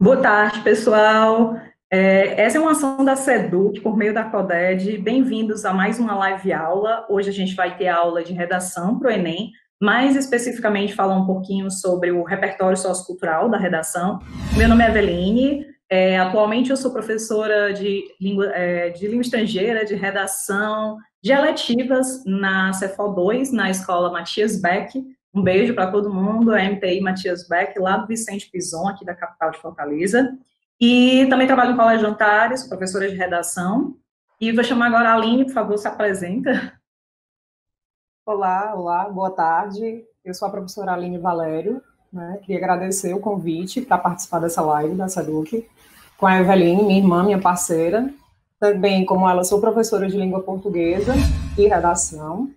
Boa tarde, pessoal. Essa é uma ação da SEDUC por meio da CODED. Bem-vindos a mais uma live aula. Hoje a gente vai ter a aula de redação para o Enem, mais especificamente falar um pouquinho sobre o repertório sociocultural da redação. Meu nome é Eveline. Atualmente eu sou professora de língua estrangeira, de redação, de eletivas na Cefol 2, na Escola Matias Beck. Um beijo para todo mundo, a MTI Matias Beck, lá do Vicente Pison, aqui da capital de Fortaleza. E também trabalho em colégio Antares, professora de redação. E vou chamar agora a Aline, por favor, se apresenta. Olá, olá, boa tarde. Eu sou a professora Aline Valério, né? Queria agradecer o convite para participar dessa live da SEDUC, com a Eveline, minha irmã, minha parceira. Também, como ela, sou professora de língua portuguesa e redação.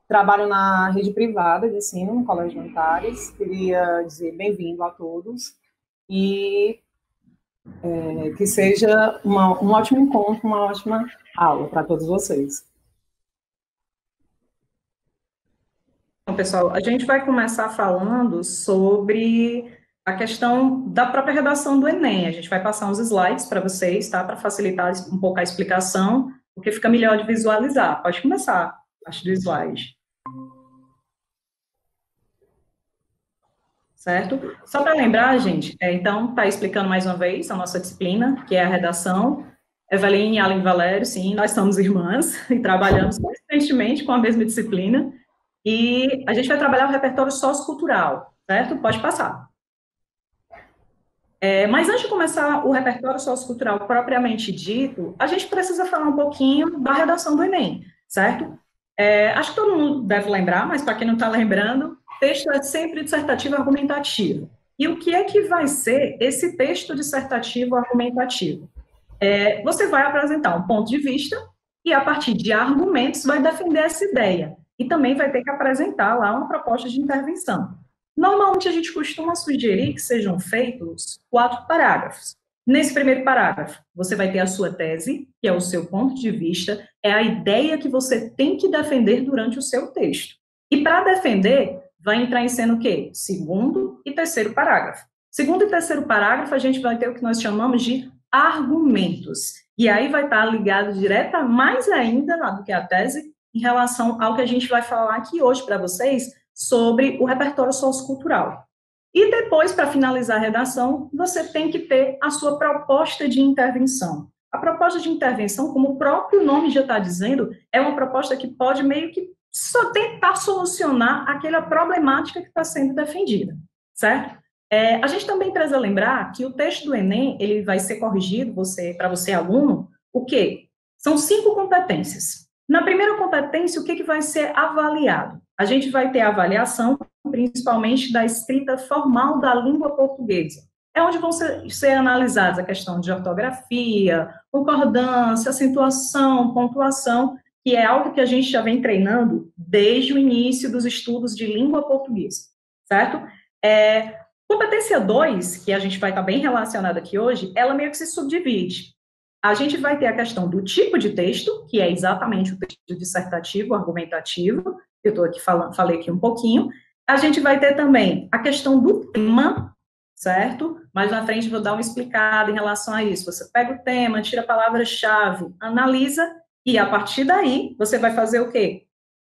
Trabalho na rede privada de ensino, no Colégio Antares. Queria dizer bem-vindo a todos e que seja um ótimo encontro, uma ótima aula para todos vocês. Então, pessoal, a gente vai começar falando sobre a questão da própria redação do Enem. A gente vai passar uns slides para vocês, tá? Para facilitar um pouco a explicação, porque fica melhor de visualizar. Pode começar a parte do slide. Certo? Só para lembrar, gente, então, está explicando mais uma vez a nossa disciplina, que é a redação. Eveline e Aline Valério, sim, nós somos irmãs e trabalhamos constantemente com a mesma disciplina. E a gente vai trabalhar o repertório sociocultural, certo? Pode passar. Mas antes de começar o repertório sociocultural propriamente dito, a gente precisa falar um pouquinho da redação do Enem, certo? Acho que todo mundo deve lembrar, mas para quem não está lembrando, texto é sempre dissertativo argumentativo. E o que é que vai ser esse texto dissertativo argumentativo? Você vai apresentar um ponto de vista e, a partir de argumentos, vai defender essa ideia. E também vai ter que apresentar lá uma proposta de intervenção. Normalmente, a gente costuma sugerir que sejam feitos 4 parágrafos. Nesse primeiro parágrafo, você vai ter a sua tese, que é o seu ponto de vista, é a ideia que você tem que defender durante o seu texto. E para defender, vai entrar em cena o quê? Segundo e terceiro parágrafo. Segundo e terceiro parágrafo, a gente vai ter o que nós chamamos de argumentos. E aí vai estar ligado direta mais ainda do que a tese em relação ao que a gente vai falar aqui hoje para vocês sobre o repertório sociocultural. E depois, para finalizar a redação, você tem que ter a sua proposta de intervenção. A proposta de intervenção, como o próprio nome já está dizendo, é uma proposta que pode meio que só tentar solucionar aquela problemática que está sendo defendida, certo? A gente também precisa lembrar que o texto do Enem, ele vai ser corrigido para você, aluno, o quê? São 5 competências. Na primeira competência, o que vai ser avaliado? A gente vai ter a avaliação, principalmente da escrita formal da língua portuguesa. É onde vão ser analisadas a questão de ortografia, concordância, acentuação, pontuação, que é algo que a gente já vem treinando desde o início dos estudos de língua portuguesa, certo? Competência 2, que a gente vai estar bem relacionada aqui hoje, ela meio que se subdivide. A gente vai ter a questão do tipo de texto, que é exatamente o texto dissertativo, argumentativo, que eu estou aqui falei aqui um pouquinho. A gente vai ter também a questão do tema, certo? Mais na frente vou dar uma explicada em relação a isso. Você pega o tema, tira a palavra-chave, analisa, e a partir daí, você vai fazer o quê?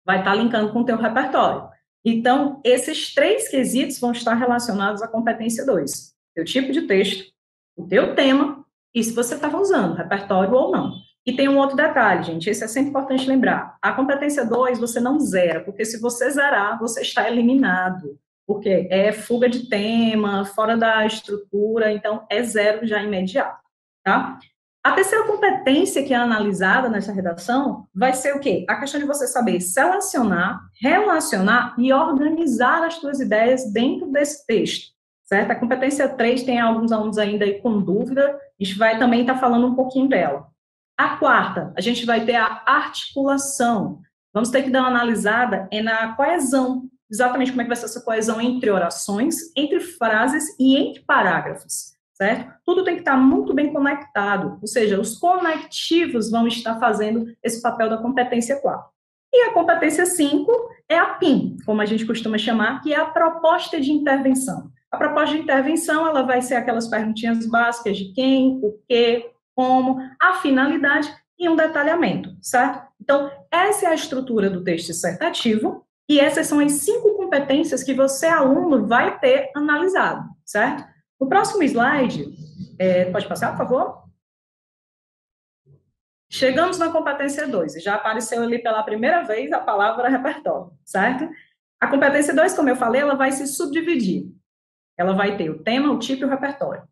Vai estar linkando com o teu repertório. Então, esses 3 quesitos vão estar relacionados à competência 2. Teu tipo de texto, o teu tema, e se você estava usando repertório ou não. E tem um outro detalhe, gente, esse é sempre importante lembrar. A competência 2 você não zera, porque se você zerar, você está eliminado. Porque é fuga de tema, fora da estrutura, então é zero já imediato, tá? A terceira competência que é analisada nessa redação vai ser o quê? A questão de você saber selecionar, relacionar e organizar as suas ideias dentro desse texto, certo? A competência 3 tem alguns alunos ainda aí com dúvida, a gente vai também estar falando um pouquinho dela. A quarta, a gente vai ter a articulação. Vamos ter que dar uma analisada na coesão, exatamente como é que vai ser essa coesão entre orações, entre frases e entre parágrafos. Certo? Tudo tem que estar muito bem conectado, ou seja, os conectivos vão estar fazendo esse papel da competência 4. E a competência 5 é a PIM, como a gente costuma chamar, que é a proposta de intervenção. A proposta de intervenção, ela vai ser aquelas perguntinhas básicas de quem, o que, como, a finalidade e um detalhamento, certo? Então, essa é a estrutura do texto dissertativo e essas são as 5 competências que você, aluno, vai ter analisado, certo? No próximo slide, pode passar, por favor? Chegamos na competência 2, e já apareceu ali pela primeira vez a palavra repertório, certo? A competência 2, como eu falei, ela vai se subdividir. Ela vai ter o tema, o tipo e o repertório.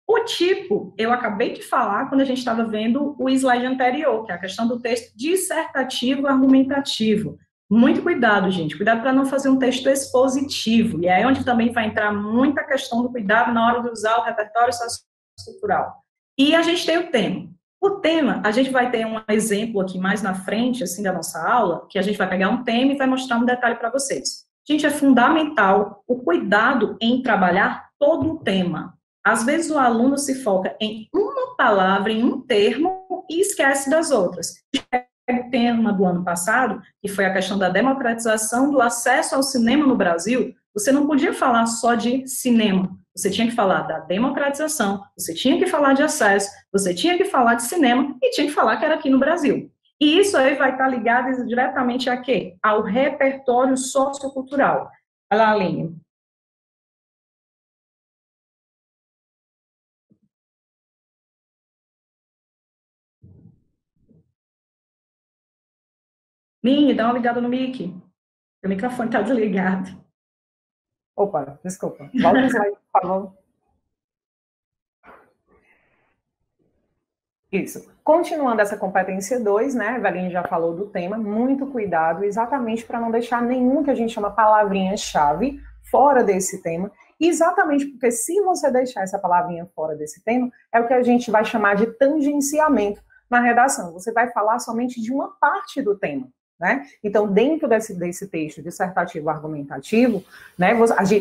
O tipo, eu acabei de falar quando a gente estava vendo o slide anterior, que é a questão do texto dissertativo argumentativo. Muito cuidado, gente, cuidado para não fazer um texto expositivo, e é aí onde também vai entrar muita questão do cuidado na hora de usar o repertório sociocultural. E a gente tem o tema. O tema, a gente vai ter um exemplo aqui mais na frente, assim, da nossa aula, que a gente vai pegar um tema e vai mostrar um detalhe para vocês. Gente, é fundamental o cuidado em trabalhar todo o tema. Às vezes o aluno se foca em uma palavra, em um termo, e esquece das outras. O tema do ano passado, que foi a questão da democratização do acesso ao cinema no Brasil, você não podia falar só de cinema, você tinha que falar da democratização, você tinha que falar de acesso, você tinha que falar de cinema e tinha que falar que era aqui no Brasil. E isso aí vai estar ligado diretamente a quê? Ao repertório sociocultural. Olha lá, Aline. Aline, dá uma ligada no mic. O microfone está desligado. Opa, desculpa. Volta o slide, por favor. Isso. Continuando essa competência 2, né, a Eveline já falou do tema, muito cuidado, exatamente para não deixar nenhum que a gente chama palavrinha-chave fora desse tema, exatamente porque se você deixar essa palavrinha fora desse tema, é o que a gente vai chamar de tangenciamento na redação. Você vai falar somente de uma parte do tema. Né? Então, dentro desse texto dissertativo argumentativo, né,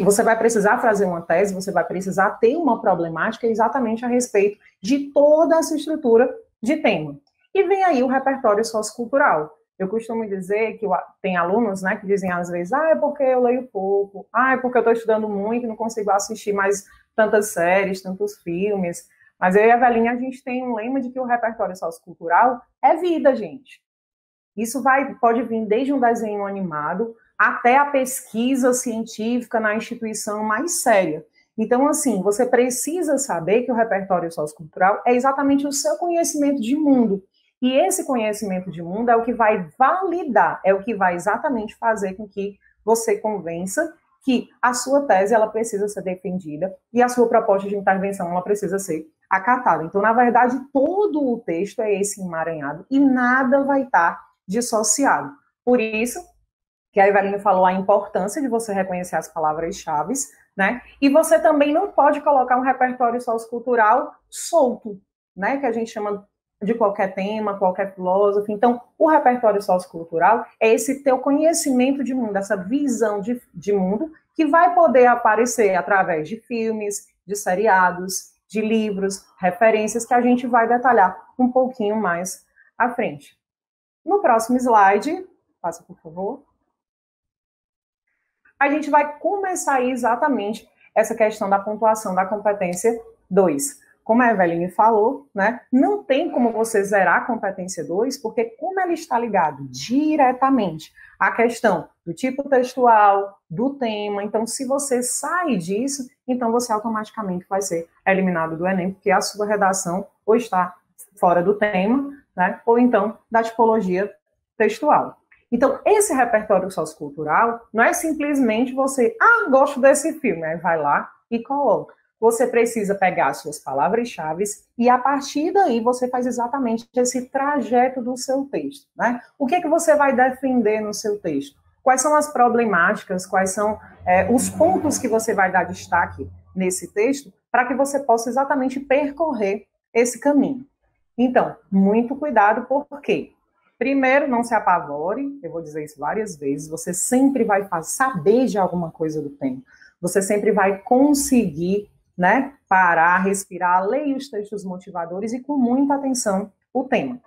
você vai precisar fazer uma tese, você vai precisar ter uma problemática exatamente a respeito de toda essa estrutura de tema. E vem aí o repertório sociocultural. Eu costumo dizer que tem alunos, né, que dizem às vezes, é porque eu leio pouco, é porque eu estou estudando muito e não consigo assistir mais tantas séries, tantos filmes. Mas eu e a Eveline, a gente tem um lema de que o repertório sociocultural é vida, gente. Isso pode vir desde um desenho animado até a pesquisa científica na instituição mais séria. Então, assim, você precisa saber que o repertório sociocultural é exatamente o seu conhecimento de mundo. E esse conhecimento de mundo é o que vai validar, é o que vai exatamente fazer com que você convença que a sua tese ela precisa ser defendida e a sua proposta de intervenção ela precisa ser acatada. Então, na verdade, todo o texto é esse emaranhado e nada vai estar dissociado. Por isso que a Eveline falou a importância de você reconhecer as palavras-chave, né? E você também não pode colocar um repertório sociocultural solto, né? Que a gente chama de qualquer tema, qualquer filósofo. Então, o repertório sociocultural é esse teu conhecimento de mundo, essa visão de mundo que vai poder aparecer através de filmes, de seriados, de livros, referências que a gente vai detalhar um pouquinho mais à frente. No próximo slide, passa por favor, a gente vai começar aí exatamente essa questão da pontuação da competência 2. Como a Eveline falou, né, não tem como você zerar a competência 2, porque como ela está ligada diretamente à questão do tipo textual, do tema, então se você sai disso, então você automaticamente vai ser eliminado do Enem, porque a sua redação ou está fora do tema, né, ou então da tipologia textual. Então, esse repertório sociocultural não é simplesmente você, gosto desse filme, aí vai lá e coloca. Você precisa pegar as suas palavras-chave e, a partir daí, você faz exatamente esse trajeto do seu texto. Né? O que você vai defender no seu texto? Quais são as problemáticas, quais são os pontos que você vai dar destaque nesse texto para que você possa exatamente percorrer esse caminho. Então, muito cuidado, porque, primeiro, não se apavore, eu vou dizer isso várias vezes, você sempre vai saber de alguma coisa do tema, você sempre vai conseguir, né, parar, respirar, ler os textos motivadores e com muita atenção o tema.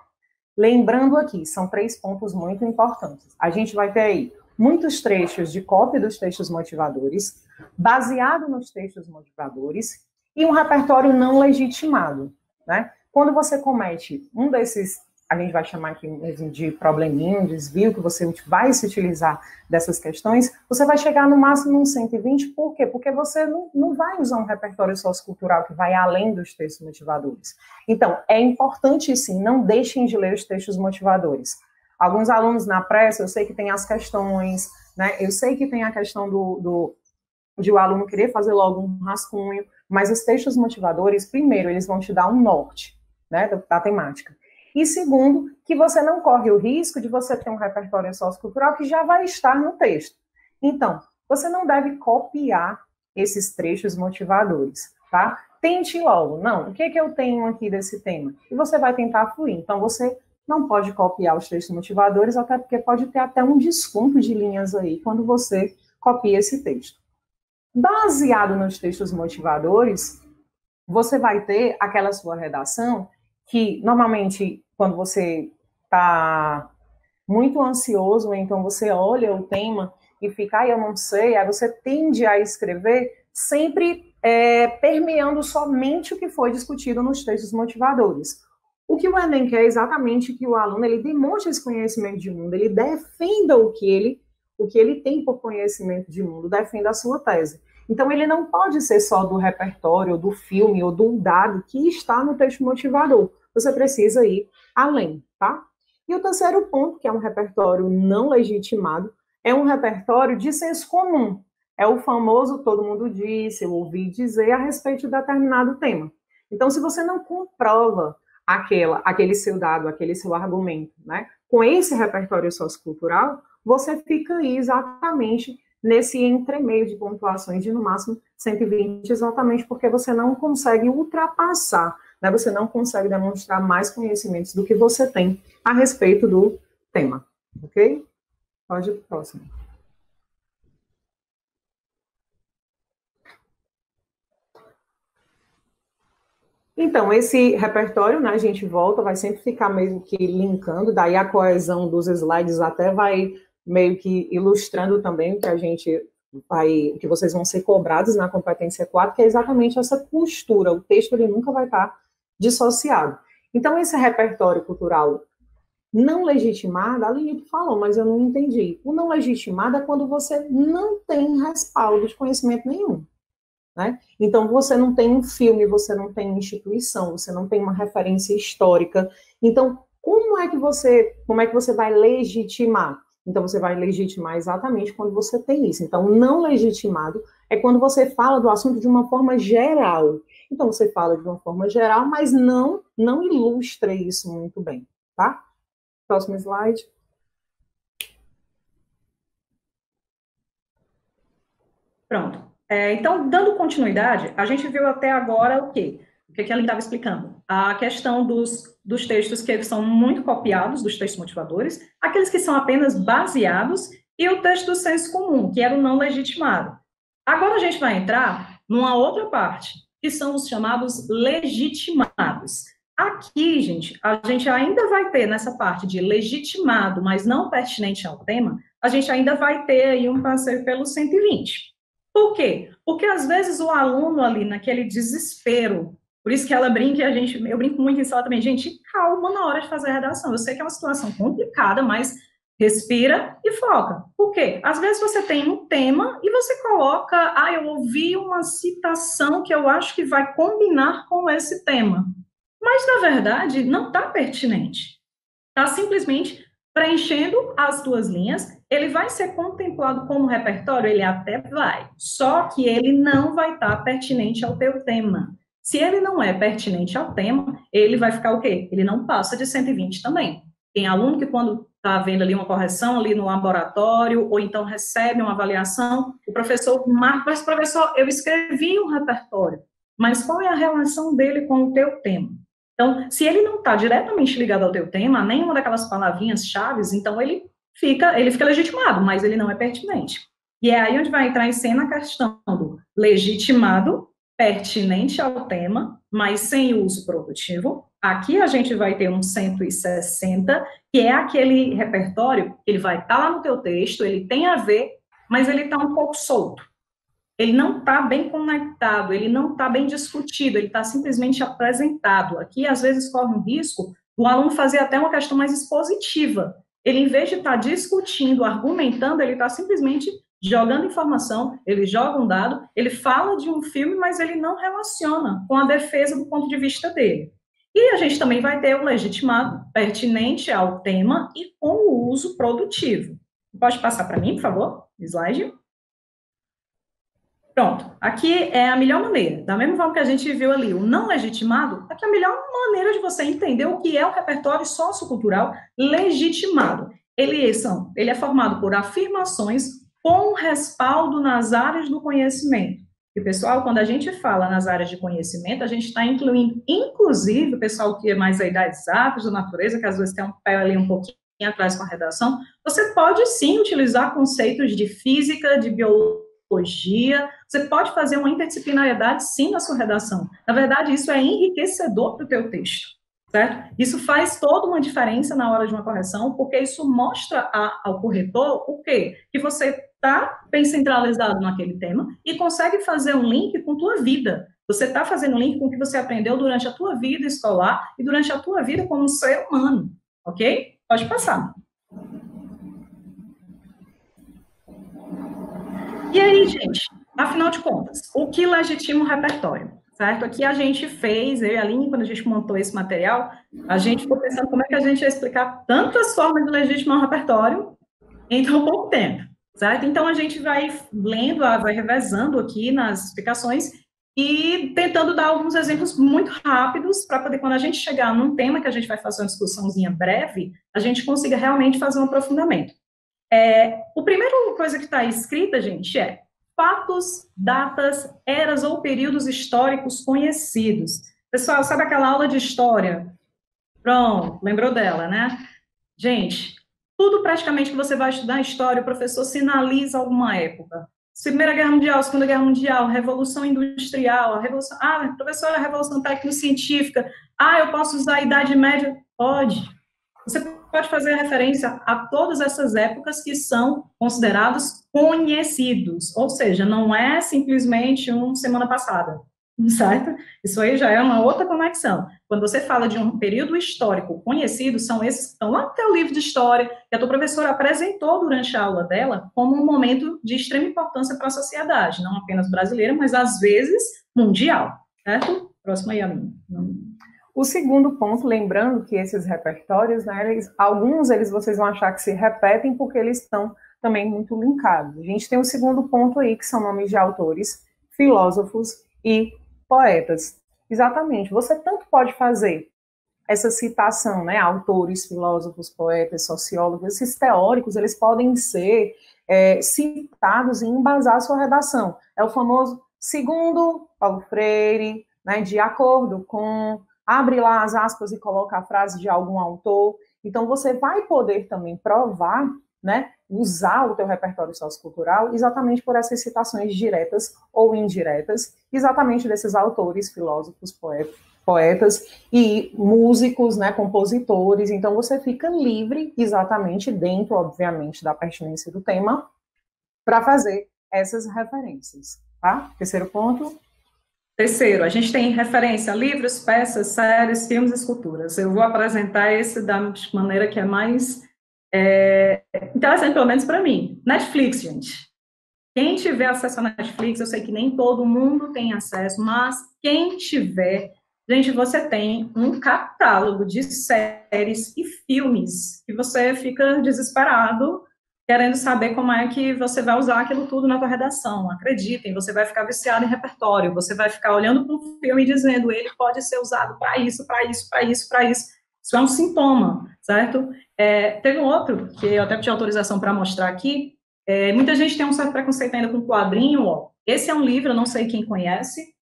Lembrando aqui, são 3 pontos muito importantes. A gente vai ter aí muitos trechos de cópia dos textos motivadores, baseado nos textos motivadores, e um repertório não legitimado, né? Quando você comete um desses, a gente vai chamar aqui mesmo de probleminha, um desvio, que você vai se utilizar dessas questões, você vai chegar no máximo um 120, por quê? Porque você não vai usar um repertório sociocultural que vai além dos textos motivadores. Então, é importante, sim, não deixem de ler os textos motivadores. Alguns alunos na pressa, eu sei que tem as questões, né? Eu sei que tem a questão de o aluno querer fazer logo um rascunho, mas os textos motivadores, primeiro, eles vão te dar um norte, né, da temática. E segundo, que você não corre o risco de você ter um repertório sociocultural que já vai estar no texto. Então, você não deve copiar esses trechos motivadores, tá? Tente logo, não, o que eu tenho aqui desse tema? E você vai tentar fluir. Então, você não pode copiar os textos motivadores, até porque pode ter até um desconto de linhas aí quando você copia esse texto. Baseado nos textos motivadores, você vai ter aquela sua redação que, normalmente, quando você está muito ansioso, então você olha o tema e fica, eu não sei, aí você tende a escrever sempre permeando somente o que foi discutido nos textos motivadores. O que o Enem quer é exatamente que o aluno ele demonstre esse conhecimento de mundo, ele defenda o que ele tem por conhecimento de mundo, defenda a sua tese. Então, ele não pode ser só do repertório, ou do filme, ou do dado que está no texto motivador. Você precisa ir além, tá? E o terceiro ponto, que é um repertório não legitimado, é um repertório de senso comum. É o famoso todo mundo disse, eu ouvi dizer a respeito de determinado tema. Então, se você não comprova aquele seu dado, aquele seu argumento, né, com esse repertório sociocultural, você fica aí exatamente nesse entremeio de pontuações de no máximo 120, exatamente porque você não consegue ultrapassar, né? Você não consegue demonstrar mais conhecimentos do que você tem a respeito do tema, ok? Pode ir para o próximo. Então, esse repertório, né, a gente volta, vai sempre ficar meio que linkando, daí a coesão dos slides até vai meio que ilustrando também o que a gente vai, que vocês vão ser cobrados na competência 4, que é exatamente essa postura, o texto ele nunca vai estar dissociado. Então, esse repertório cultural não legitimado, a Lilian falou, mas eu não entendi. O não legitimado é quando você não tem respaldo de conhecimento nenhum. Né? Então, você não tem um filme, você não tem uma instituição, você não tem uma referência histórica. Então, como é que você vai legitimar? Então, você vai legitimar exatamente quando você tem isso. Então, não legitimado é quando você fala do assunto de uma forma geral. Então, você fala de uma forma geral, mas não ilustra isso muito bem, tá? Próximo slide. Pronto. Então, dando continuidade, a gente viu até agora o quê? O que a Aline estava explicando? A questão dos textos que são muito copiados, dos textos motivadores, aqueles que são apenas baseados, e o texto do senso comum, que era o não legitimado. Agora a gente vai entrar numa outra parte, que são os chamados legitimados. Aqui, gente, a gente ainda vai ter nessa parte de legitimado, mas não pertinente ao tema, a gente ainda vai ter aí um passeio pelo 120. Por quê? Porque às vezes o aluno ali naquele desespero, por isso que ela brinca e eu brinco muito em sala também, gente, calma na hora de fazer a redação. Eu sei que é uma situação complicada, mas respira e foca. Por quê? Às vezes você tem um tema e você coloca, eu ouvi uma citação que eu acho que vai combinar com esse tema. Mas, na verdade, não está pertinente. Está simplesmente preenchendo as duas linhas. Ele vai ser contemplado como repertório? Ele até vai. Só que ele não vai estar pertinente ao teu tema. Se ele não é pertinente ao tema, ele vai ficar o quê? Ele não passa de 120 também. Tem aluno que quando está vendo ali uma correção ali no laboratório, ou então recebe uma avaliação, o professor marca, mas professor, eu escrevi um repertório, mas qual é a relação dele com o teu tema? Então, se ele não está diretamente ligado ao teu tema, nenhuma daquelas palavrinhas chaves, então ele fica legitimado, mas ele não é pertinente. E é aí onde vai entrar em cena a questão do legitimado, pertinente ao tema, mas sem uso produtivo. Aqui a gente vai ter um 160, que é aquele repertório, ele vai estar lá no teu texto, ele tem a ver, mas ele está um pouco solto. ele não está bem conectado, ele não está bem discutido, ele está simplesmente apresentado. Aqui, às vezes, corre um risco do aluno fazer até uma questão mais expositiva. Ele, em vez de estar discutindo, argumentando, ele está simplesmente jogando informação, ele joga um dado, ele fala de um filme, mas ele não relaciona com a defesa do ponto de vista dele. E a gente também vai ter o legitimado pertinente ao tema e com o uso produtivo. Pode passar para mim, por favor? Slide. Pronto, aqui é a melhor maneira, da mesma forma que a gente viu ali, o não legitimado, aqui é a melhor maneira de você entender o que é o repertório sociocultural legitimado. Ele é formado por afirmações com respaldo nas áreas do conhecimento. E, pessoal, quando a gente fala nas áreas de conhecimento, a gente está incluindo, inclusive, o pessoal que é mais aí das exatas, da natureza, que às vezes tem um pé ali um pouquinho atrás com a redação, você pode, sim, utilizar conceitos de física, de biologia, você pode fazer uma interdisciplinariedade, sim, na sua redação. Na verdade, isso é enriquecedor para o teu texto, certo? Isso faz toda uma diferença na hora de uma correção, porque isso mostra ao corretor o quê? Que você está bem centralizado naquele tema e consegue fazer um link com a tua vida. Você está fazendo um link com o que você aprendeu durante a tua vida escolar e durante a tua vida como ser humano, ok? Pode passar. E aí, gente, afinal de contas, o que legitima o repertório? Certo? Aqui a gente fez, eu e a Aline, quando a gente montou esse material, a gente ficou pensando como é que a gente ia explicar tantas formas de legitimar um repertório em tão pouco tempo, certo? Então, a gente vai lendo, vai revezando aqui nas explicações e tentando dar alguns exemplos muito rápidos para poder, quando a gente chegar num tema que a gente vai fazer uma discussãozinha breve, a gente consiga realmente fazer um aprofundamento. O primeiro coisa que está escrita, gente, é fatos, datas, eras ou períodos históricos conhecidos. Pessoal, sabe aquela aula de história? Pronto, lembrou dela, né? Gente, tudo praticamente que você vai estudar história, o professor sinaliza alguma época. Primeira Guerra Mundial, Segunda Guerra Mundial, Revolução Industrial, a Revolução... Ah, professora, a Revolução Técnico-Científica. Ah, eu posso usar a Idade Média? Pode. Você pode fazer referência a todas essas épocas que são considerados conhecidos, ou seja, não é simplesmente uma semana passada, certo? Isso aí já é uma outra conexão. Quando você fala de um período histórico conhecido, são esses que estão lá no teu livro de história, que a tua professora apresentou durante a aula dela como um momento de extrema importância para a sociedade, não apenas brasileira, mas às vezes mundial, certo? Próximo aí, Aline. O segundo ponto, lembrando que esses repertórios, né, alguns deles vocês vão achar que se repetem porque eles estão também muito linkados. A gente tem o segundo ponto aí, que são nomes de autores, filósofos e poetas. Exatamente, você tanto pode fazer essa citação, né, autores, filósofos, poetas, sociólogos, esses teóricos, eles podem ser citados e embasar a sua redação. É o famoso segundo Paulo Freire, né, de acordo com... abre lá as aspas e coloca a frase de algum autor. Então, você vai poder também provar, né, usar o teu repertório sociocultural exatamente por essas citações diretas ou indiretas, exatamente desses autores, filósofos, poetas e músicos, né, compositores. Então, você fica livre, exatamente dentro, obviamente, da pertinência do tema, para fazer essas referências. Tá? Terceiro ponto. Terceiro, a gente tem referência a livros, peças, séries, filmes e esculturas. Eu vou apresentar esse da maneira que é mais interessante, pelo menos para mim. Netflix, gente. Quem tiver acesso a Netflix, eu sei que nem todo mundo tem acesso, mas quem tiver, gente, você tem um catálogo de séries e filmes que você fica desesperado querendo saber como é que você vai usar aquilo tudo na tua redação. Acreditem, você vai ficar viciado em repertório, você vai ficar olhando para um filme e dizendo, ele pode ser usado para isso, para isso, para isso, para isso. Isso é um sintoma, certo? Teve um outro, que eu até pedi autorização para mostrar aqui, muita gente tem um certo preconceito ainda com quadrinho, ó. Esse é um livro, eu não sei quem conhece,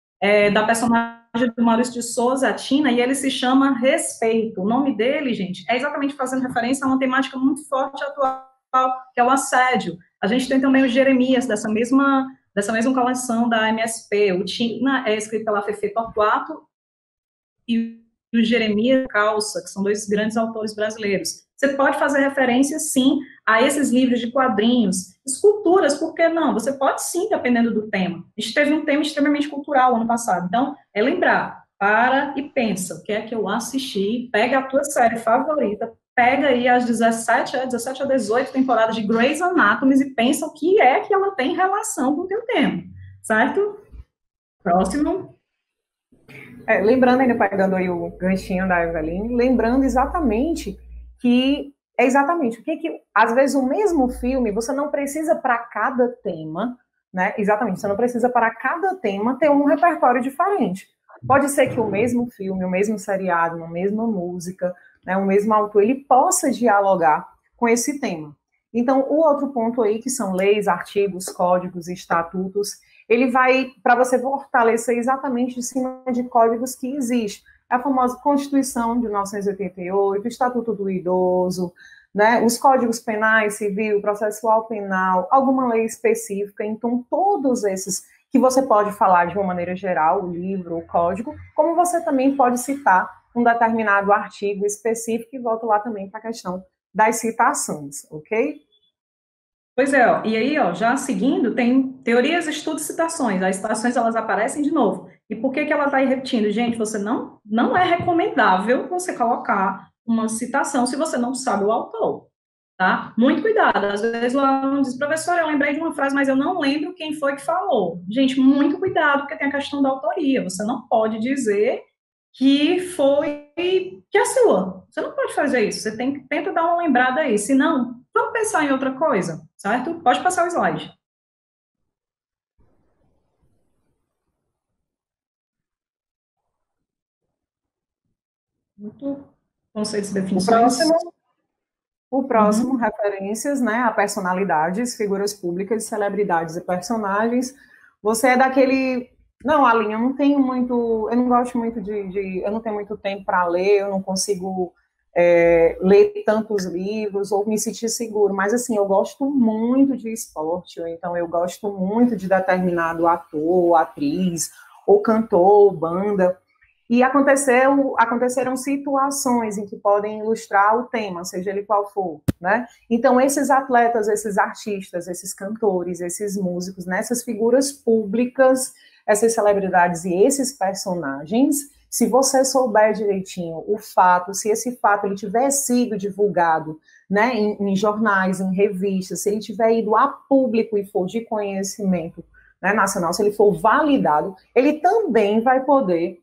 da personagem do Maurício de Souza, a Tina, e ele se chama Respeito. O nome dele, gente, é exatamente fazendo referência a uma temática muito forte atual, que é o assédio. A gente tem também o Jeremias, dessa mesma coleção da MSP. O Tina é escrito pela Fefe Torquato e e o Jeremias Calça, que são dois grandes autores brasileiros. Você pode fazer referência, sim, a esses livros de quadrinhos, esculturas, por que não? Você pode sim, dependendo do tema. A gente teve um tema extremamente cultural ano passado, então, é lembrar, para e pensa, o que é que eu assisti, pega a tua série favorita, pega aí as 17 a 18 temporadas de Grey's Anatomy e pensa o que é que ela tem em relação com o teu tema, certo? Próximo. Lembrando, ainda pegando aí o ganchinho da Eveline, lembrando exatamente que o que às vezes o mesmo filme, você não precisa para cada tema, né? Exatamente, você não precisa para cada tema ter um repertório diferente. Pode ser que o mesmo filme, o mesmo seriado, a mesma música, né, o mesmo autor, ele possa dialogar com esse tema. Então, o outro ponto aí, que são leis, artigos, códigos, estatutos, ele vai para você fortalecer exatamente em cima de códigos que existem. A famosa Constituição de 1988, o Estatuto do Idoso, né, os códigos penais, civil, processual penal, alguma lei específica. Então, todos esses que você pode falar de uma maneira geral, o livro, o código, como você também pode citar um determinado artigo específico, e volto lá também para a questão das citações, ok? Pois é, ó, e aí, ó, já seguindo, tem teorias, estudos, citações. As citações, elas aparecem de novo. E por que que ela está aí repetindo? Gente, você não é recomendável você colocar uma citação se você não sabe o autor, tá? Muito cuidado. Às vezes o aluno diz, professor, eu lembrei de uma frase, mas eu não lembro quem foi que falou. Gente, muito cuidado, porque tem a questão da autoria. Você não pode dizer que foi, que é sua. Você não pode fazer isso. Você tem que tenta dar uma lembrada aí. Senão, vamos pensar em outra coisa, certo? Pode passar o slide. Muito conceitos e definições. O próximo, referências, né, a personalidades, figuras públicas, celebridades e personagens. Você é daquele... Não, Aline, eu não tenho muito... Eu não gosto muito eu não tenho muito tempo para ler, eu não consigo ler tantos livros ou me sentir seguro, mas, assim, eu gosto muito de esporte, ou então eu gosto muito de determinado ator, atriz, ou cantor, ou banda. E aconteceram situações em que podem ilustrar o tema, seja ele qual for, né? Então, esses atletas, esses artistas, esses cantores, esses músicos, né? Essas figuras públicas, essas celebridades e esses personagens, se você souber direitinho o fato, se esse fato ele tiver sido divulgado, né, em jornais, em revistas, se ele tiver ido a público e for de conhecimento, né, nacional, se ele for validado, ele também vai poder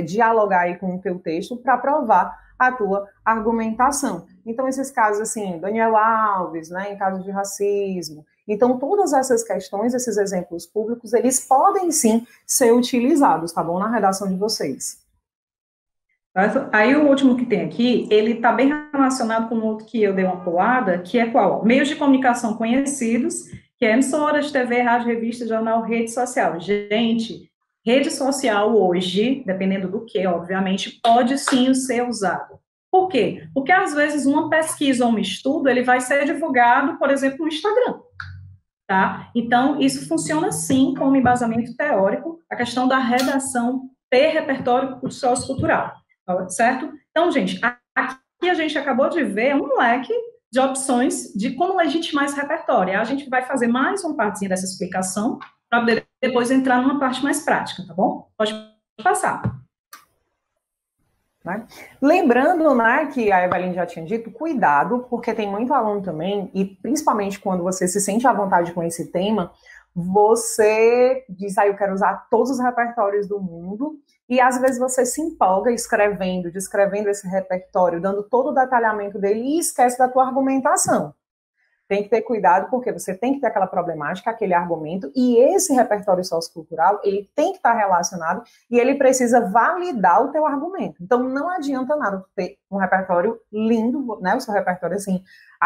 dialogar aí com o teu texto para provar a tua argumentação. Então, esses casos, assim, Daniel Alves, né, em casos de racismo. Então, todas essas questões, esses exemplos públicos, eles podem, sim, ser utilizados, tá bom? Na redação de vocês. Aí, o último que tem aqui, ele está bem relacionado com o outro que eu dei uma pulada, que é qual? Meios de comunicação conhecidos, que é emissoras, TV, rádio, revista, jornal, rede social. Gente, rede social hoje, dependendo do que, obviamente, pode sim ser usado. Por quê? Porque às vezes uma pesquisa ou um estudo, ele vai ser divulgado, por exemplo, no Instagram, tá? Então, isso funciona sim como embasamento teórico, a questão da redação ter repertório sociocultural, certo? Então, gente, aqui a gente acabou de ver um leque de opções de como legitimar esse repertório. A gente vai fazer mais uma partezinha dessa explicação para poder depois entrar numa parte mais prática, tá bom? Pode passar. Né? Lembrando, né, que a Eveline já tinha dito, cuidado, porque tem muito aluno também, e principalmente quando você se sente à vontade com esse tema, você diz, eu quero usar todos os repertórios do mundo, e às vezes você se empolga escrevendo, descrevendo esse repertório, dando todo o detalhamento dele e esquece da tua argumentação. Tem que ter cuidado, porque você tem que ter aquela problemática, aquele argumento, e esse repertório sociocultural, ele tem que estar relacionado e ele precisa validar o teu argumento. Então, não adianta nada ter um repertório lindo, né, o seu repertório assim,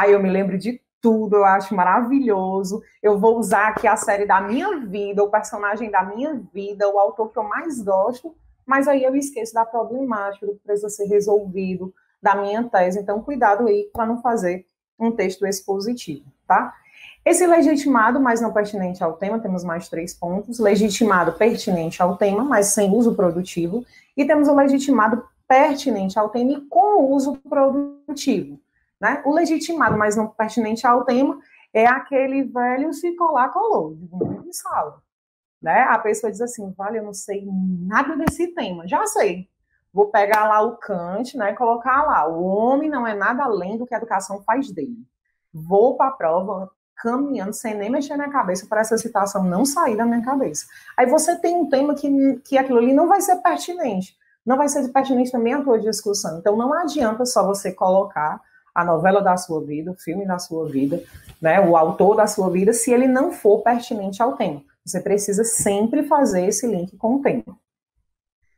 eu me lembro de tudo, eu acho maravilhoso, eu vou usar aqui a série da minha vida, o personagem da minha vida, o autor que eu mais gosto, mas aí eu esqueço da problemática, do que precisa ser resolvido, da minha tese. Então, cuidado aí para não fazer um texto expositivo, tá? Esse legitimado, mas não pertinente ao tema, temos mais 3 pontos. Legitimado pertinente ao tema, mas sem uso produtivo. E temos o legitimado pertinente ao tema e com uso produtivo. Né? O legitimado, mas não pertinente ao tema, é aquele velho se colar, colou, de sala. Né? A pessoa diz assim, vale, eu não sei nada desse tema. Já sei. Vou pegar lá o Kant, né, e colocar lá, o homem não é nada além do que a educação faz dele. Vou para a prova caminhando, sem nem mexer na cabeça, para essa citação não sair da minha cabeça. Aí você tem um tema que aquilo ali não vai ser pertinente. Não vai ser pertinente também a tua discussão. Então, não adianta só você colocar a novela da sua vida, o filme da sua vida, né, o autor da sua vida, se ele não for pertinente ao tema. Você precisa sempre fazer esse link com o tema.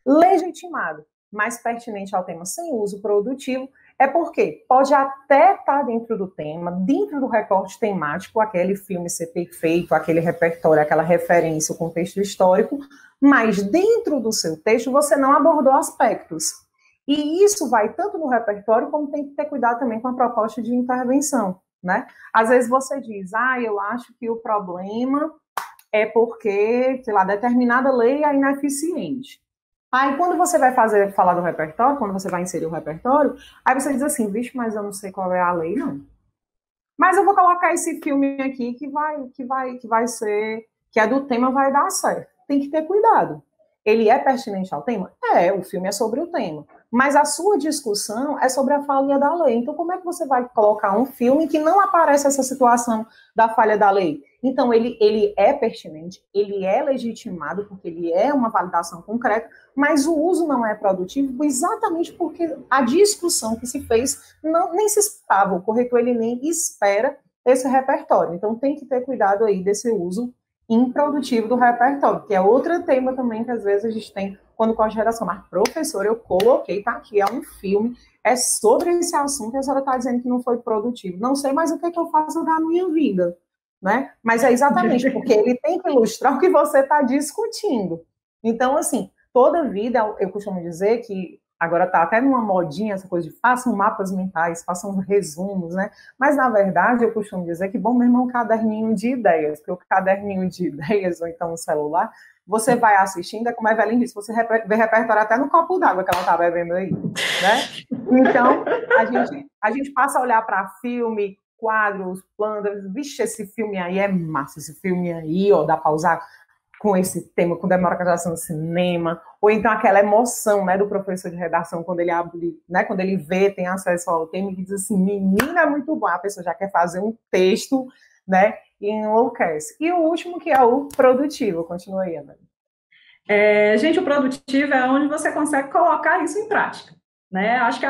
Legitimado, mais pertinente ao tema sem uso produtivo, é porque pode até estar dentro do tema, dentro do recorte temático, aquele filme ser perfeito, aquele repertório, aquela referência, o contexto histórico, mas dentro do seu texto você não abordou aspectos. E isso vai tanto no repertório, como tem que ter cuidado também com a proposta de intervenção, né? Às vezes você diz, eu acho que o problema é porque, sei lá, determinada lei é ineficiente. Aí, quando você vai falar do repertório, quando você vai inserir o repertório, aí você diz assim, vixe, mas eu não sei qual é a lei, não. Mas eu vou colocar esse filme aqui que vai ser, que é do tema, vai dar certo. Tem que ter cuidado. Ele é pertinente ao tema? O filme é sobre o tema. Mas a sua discussão é sobre a falha da lei. Então, como é que você vai colocar um filme que não aparece essa situação da falha da lei? Então, ele é pertinente, ele é legitimado, porque ele é uma validação concreta, mas o uso não é produtivo exatamente porque a discussão que se fez nem se esperava. O corretor ele nem espera esse repertório. Então, tem que ter cuidado aí desse uso improdutivo do repertório, que é outro tema também que às vezes a gente tem quando com a geração. Mas, professor, eu coloquei, tá aqui, é um filme, é sobre esse assunto, e a senhora está dizendo que não foi produtivo. Não sei mais o que é que eu faço da minha vida, né? Mas é exatamente porque ele tem que ilustrar o que você está discutindo. Então, assim, toda vida, eu costumo dizer que agora está até numa modinha essa coisa de façam mapas mentais, façam resumos, né? Mas, na verdade, eu costumo dizer que bom mesmo é um caderninho de ideias, porque o caderninho de ideias, ou então o celular, você vai assistindo, é como a Evelyn disse, você vê repertório até no copo d'água que ela está bebendo aí, né? Então, a gente passa a olhar para filme, quadros, planos, vixe, esse filme aí é massa, esse filme aí, ó, dá para usar com esse tema, com democratização do cinema, ou então aquela emoção, né, do professor de redação, quando ele abre, né, quando ele vê, tem acesso ao tema, e diz assim, menina, é muito bom, a pessoa já quer fazer um texto, né, e enlouquece. E o último, que é o produtivo, continua aí, Ana. Gente, o produtivo é onde você consegue colocar isso em prática, né, acho que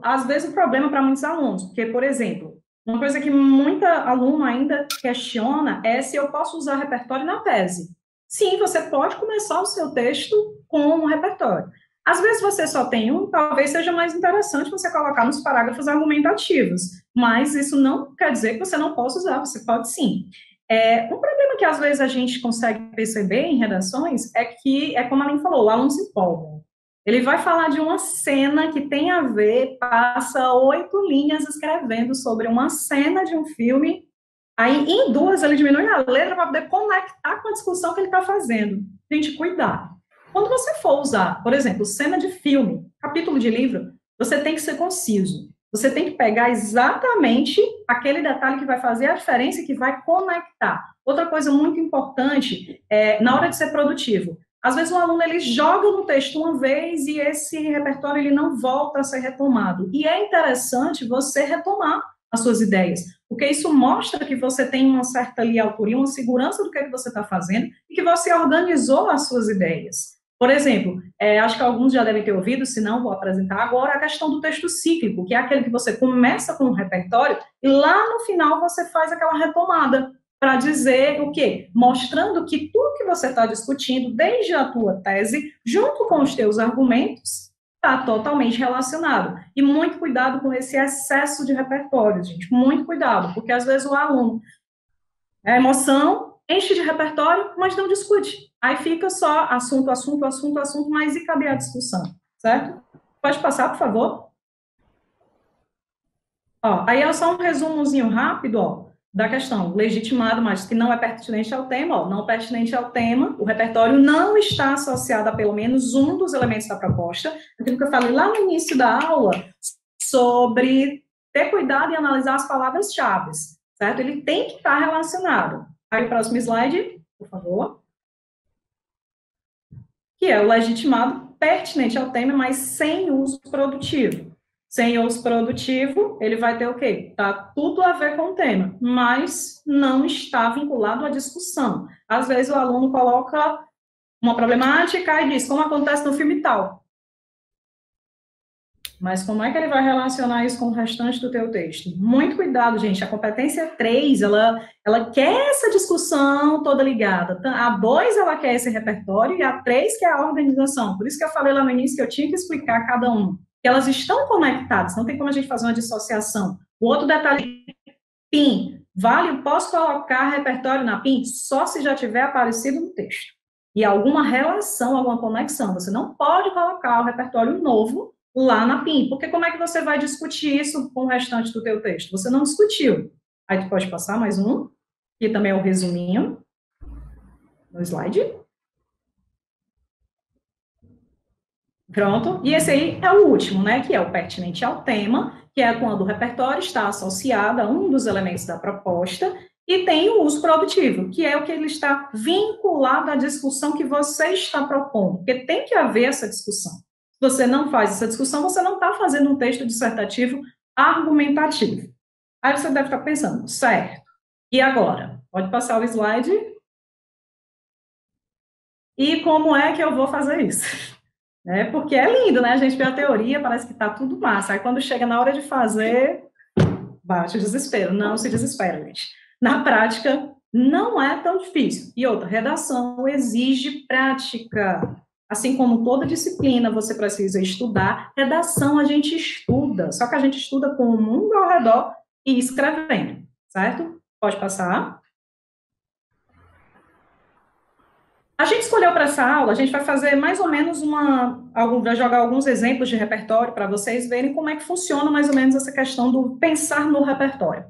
às vezes o problema para muitos alunos, porque, por exemplo, uma coisa que muita aluna ainda questiona é se eu posso usar repertório na tese. Sim, você pode começar o seu texto com um repertório. Às vezes você só tem um, talvez seja mais interessante você colocar nos parágrafos argumentativos, mas isso não quer dizer que você não possa usar, você pode sim. Um problema que às vezes a gente consegue perceber em redações é que, como a Aline falou, o aluno se empolga. Ele vai falar de uma cena que tem a ver, passa 8 linhas escrevendo sobre uma cena de um filme, aí em 2 ele diminui a letra para poder conectar com a discussão que ele está fazendo. Gente, cuidado. Quando você for usar, por exemplo, cena de filme, capítulo de livro, você tem que ser conciso. Você tem que pegar exatamente aquele detalhe que vai fazer a diferença e que vai conectar. Outra coisa muito importante na hora de ser produtivo. Às vezes o aluno ele joga no texto uma vez e esse repertório ele não volta a ser retomado. E é interessante você retomar as suas ideias, porque isso mostra que você tem uma certa ali autoria, uma segurança do que você está fazendo e que você organizou as suas ideias. Por exemplo, acho que alguns já devem ter ouvido, se não, vou apresentar agora, a questão do texto cíclico, que é aquele que você começa com um repertório e lá no final você faz aquela retomada para dizer o quê? Mostrando que tudo que você está discutindo, desde a tua tese, junto com os teus argumentos, está totalmente relacionado. E muito cuidado com esse excesso de repertório, gente, muito cuidado, porque às vezes o aluno, a emoção, enche de repertório, mas não discute. Aí fica só assunto, assunto, assunto, assunto, mas e cadê a discussão, certo? Pode passar, por favor? Aí é só um resumozinho rápido, da questão, legitimado, mas que não é pertinente ao tema, ó, não pertinente ao tema, o repertório não está associado a pelo menos um dos elementos da proposta, aquilo que eu falei lá no início da aula, sobre ter cuidado em analisar as palavras-chave, certo? Ele tem que estar relacionado. Aí, o próximo slide, por favor. Que é o legitimado pertinente ao tema, mas sem uso produtivo. Sem uso produtivo, ele vai ter o quê? Tá tudo a ver com o tema, mas não está vinculado à discussão. Às vezes o aluno coloca uma problemática e diz, como acontece no filme tal. Mas como é que ele vai relacionar isso com o restante do teu texto? Muito cuidado, gente. A competência 3, ela quer essa discussão toda ligada. A 2, ela quer esse repertório, e a 3 quer a organização. Por isso que eu falei lá no início que eu tinha que explicar cada um. Que elas estão conectadas, não tem como a gente fazer uma dissociação. O outro detalhe, PIN. Vale, posso colocar repertório na PIN só se já tiver aparecido no texto. E alguma relação, alguma conexão. Você não pode colocar o repertório novo lá na PIN, porque como é que você vai discutir isso com o restante do teu texto? Você não discutiu. Aí tu pode passar mais um, que também é o resuminho, no slide. Pronto, e esse aí é o último, né, que é o pertinente ao tema, que é quando o repertório está associado a um dos elementos da proposta, e tem o uso produtivo, que é o que ele está vinculado à discussão que você está propondo, porque tem que haver essa discussão. Se você não faz essa discussão, você não está fazendo um texto dissertativo argumentativo. Aí você deve estar pensando, certo, e agora? Pode passar o slide. E como é que eu vou fazer isso? Porque é lindo, né? A gente vê a teoria, parece que está tudo massa. Aí quando chega na hora de fazer, bate o desespero. Não se desespera, gente. Na prática, não é tão difícil. E outra, redação exige prática. Assim como toda disciplina você precisa estudar, redação a gente estuda, só que a gente estuda com o mundo ao redor e escrevendo, certo? Pode passar. A gente escolheu para essa aula, a gente vai fazer mais ou menos vai jogar alguns exemplos de repertório para vocês verem como é que funciona mais ou menos essa questão do pensar no repertório.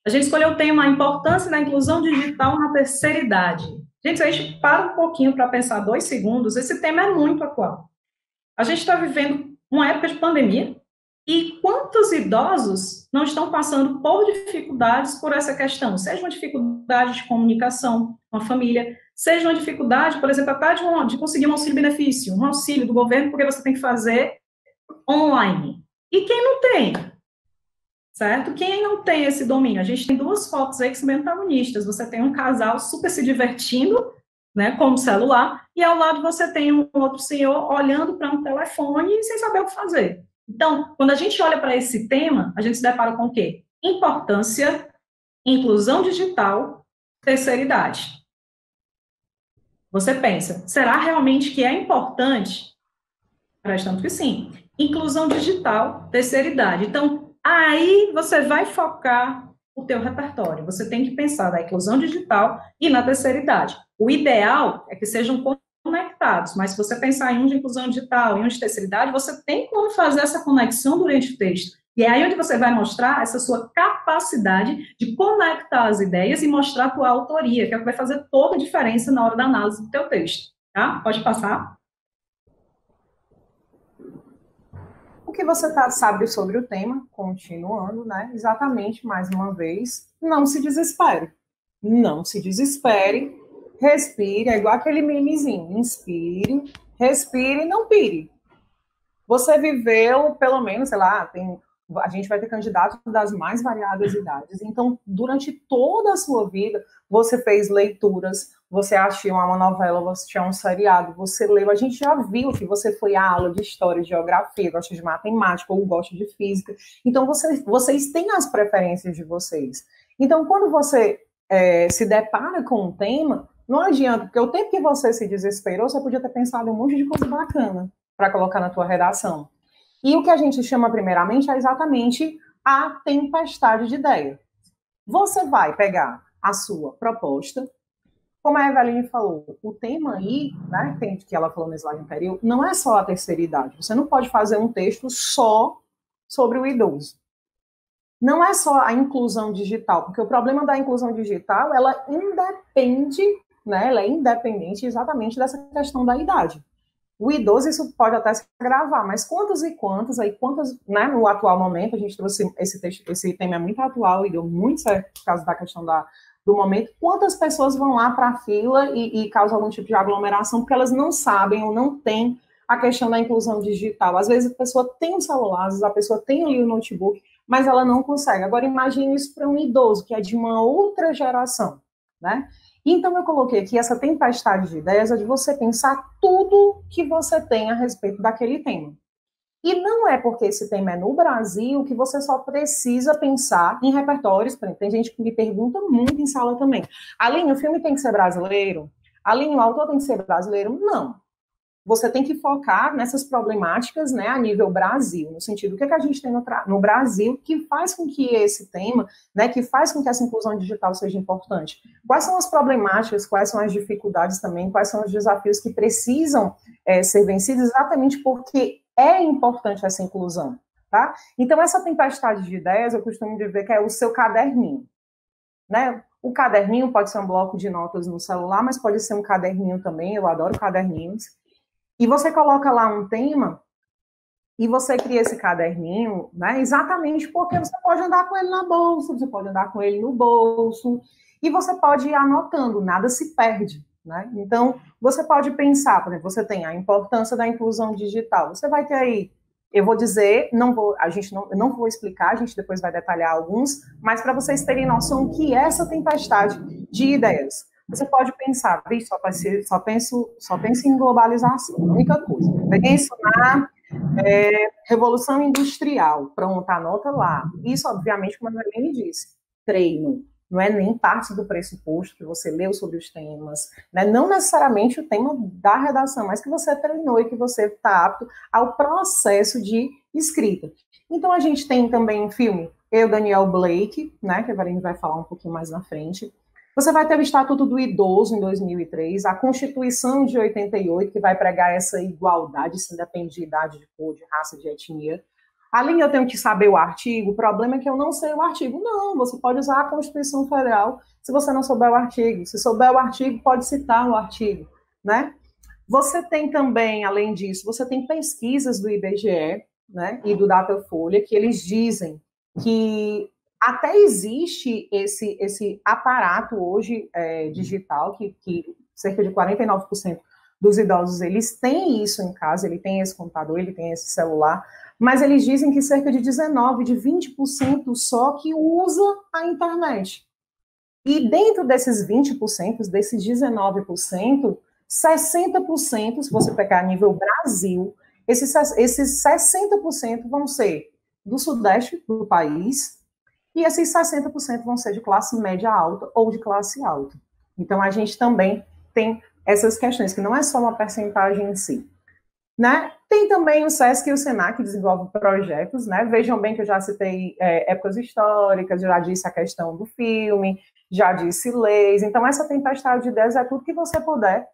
A gente escolheu o tema a importância da inclusão digital na terceira idade. Gente, se a gente para um pouquinho para pensar 2 segundos, esse tema é muito atual. A gente está vivendo uma época de pandemia, e quantos idosos não estão passando por dificuldades por essa questão? Seja uma dificuldade de comunicação com a família, seja uma dificuldade, por exemplo, até de conseguir um auxílio-benefício, um auxílio do governo, porque você tem que fazer online. E quem não tem? Certo? Quem não tem esse domínio? A gente tem 2 fotos aí que são bem antagonistas. Você tem um casal super se divertindo, né, com o celular, e ao lado você tem um outro senhor olhando para um telefone sem saber o que fazer. Então, quando a gente olha para esse tema, a gente se depara com o quê? Importância, inclusão digital, terceira idade. Você pensa, será realmente que é importante? Prestando que sim. Inclusão digital, terceira idade. Então, aí você vai focar o teu repertório. Você tem que pensar na inclusão digital e na terceira idade. O ideal é que sejam conectados, mas se você pensar em um de inclusão digital e um de terceira idade, você tem como fazer essa conexão durante o texto. E é aí onde você vai mostrar essa sua capacidade de conectar as ideias e mostrar a tua autoria, que é o que vai fazer toda a diferença na hora da análise do teu texto. Tá? Pode passar. O que você sabe sobre o tema, continuando, né? Exatamente, mais uma vez, não se desespere. Não se desespere, respire, é igual aquele memezinho, inspire, respire e não pire. Você viveu, pelo menos, sei lá, a gente vai ter candidatos das mais variadas idades. Então, durante toda a sua vida, você fez leituras, você assistiu uma novela, você assistiu um seriado, você leu. A gente já viu que você foi à aula de história, de geografia, gosta de matemática ou gosta de física. Então, vocês têm as preferências de vocês. Então, quando você se depara com um tema, não adianta, porque o tempo que você se desesperou, você podia ter pensado em um monte de coisa bacana para colocar na tua redação. E o que a gente chama primeiramente é exatamente a tempestade de ideia. Você vai pegar a sua proposta, como a Eveline falou, o tema aí, né, que ela falou no slide anterior, não é só a terceira idade. Você não pode fazer um texto só sobre o idoso. não é só a inclusão digital, porque o problema da inclusão digital, ela independe, né, ela é independente exatamente dessa questão da idade. O idoso, isso pode até se agravar, mas quantas e quantas, né, no atual momento, a gente trouxe esse tema é muito atual e deu muito certo por causa da questão do momento, quantas pessoas vão lá para a fila e causam algum tipo de aglomeração, porque elas não sabem ou não têm a questão da inclusão digital. Às vezes a pessoa tem um celular, às vezes a pessoa tem ali o notebook, mas ela não consegue. Agora, imagine isso para um idoso, que é de uma outra geração, né? Então, eu coloquei aqui essa tempestade de ideias é de você pensar tudo que você tem a respeito daquele tema. E não é porque esse tema é no Brasil que você só precisa pensar em repertórios. Tem gente que me pergunta muito em sala também. Aline, o filme tem que ser brasileiro? Aline, o autor tem que ser brasileiro? Não. Você tem que focar nessas problemáticas, né, a nível Brasil, no sentido do que a gente tem no Brasil que faz com que esse tema, né, que faz com que essa inclusão digital seja importante. Quais são as problemáticas, quais são as dificuldades também, quais são os desafios que precisam ser vencidos exatamente porque é importante essa inclusão, tá? Então, essa tempestade de ideias, eu costumo dizer que é o seu caderninho, né? O caderninho pode ser um bloco de notas no celular, mas pode ser um caderninho também, eu adoro caderninhos. E você coloca lá um tema e você cria esse caderninho, né? Exatamente porque você pode andar com ele na bolsa, você pode andar com ele no bolso, e você pode ir anotando, nada se perde, né? Então, você pode pensar, por exemplo, você tem a importância da inclusão digital. Você vai ter aí, eu vou dizer, eu não vou explicar, a gente depois vai detalhar alguns, mas para vocês terem noção que é essa tempestade de ideias. Você pode pensar, só penso em globalização, única coisa. Penso na Revolução Industrial, pronto, anota lá. Isso, obviamente, como a Helene disse, treino. Não é nem parte do pressuposto que você leu sobre os temas, né? Não necessariamente o tema da redação, mas que você treinou e que você está apto ao processo de escrita. Então, a gente tem também em filme, Daniel Blake, né, que a Helene vai falar um pouquinho mais na frente. Você vai ter o Estatuto do Idoso, em 2003, a Constituição de 88, que vai pregar essa igualdade, isso independe de idade, de cor, de raça, de etnia. Além eu tenho que saber o artigo, o problema é que eu não sei o artigo. Não, você pode usar a Constituição Federal se você não souber o artigo. Se souber o artigo, pode citar o artigo, né? Você tem também, além disso, você tem pesquisas do IBGE, né, e do Datafolha, que eles dizem que até existe esse aparato hoje digital, que cerca de 49% dos idosos, eles têm isso em casa, ele tem esse computador, ele tem esse celular, mas eles dizem que cerca de 19%, de 20% só que usa a internet. E dentro desses 20%, desses 19%, 60%, se você pegar a nível Brasil, esses 60% vão ser do sudeste do país, e esses 60% vão ser de classe média alta ou de classe alta. Então, a gente também tem essas questões, que não é só uma percentagem em si. Né? Tem também o SESC e o SENAC que desenvolvem projetos, né? Vejam bem que eu já citei épocas históricas, já disse a questão do filme, já disse leis. Então, essa tempestade de ideias é tudo que você puder,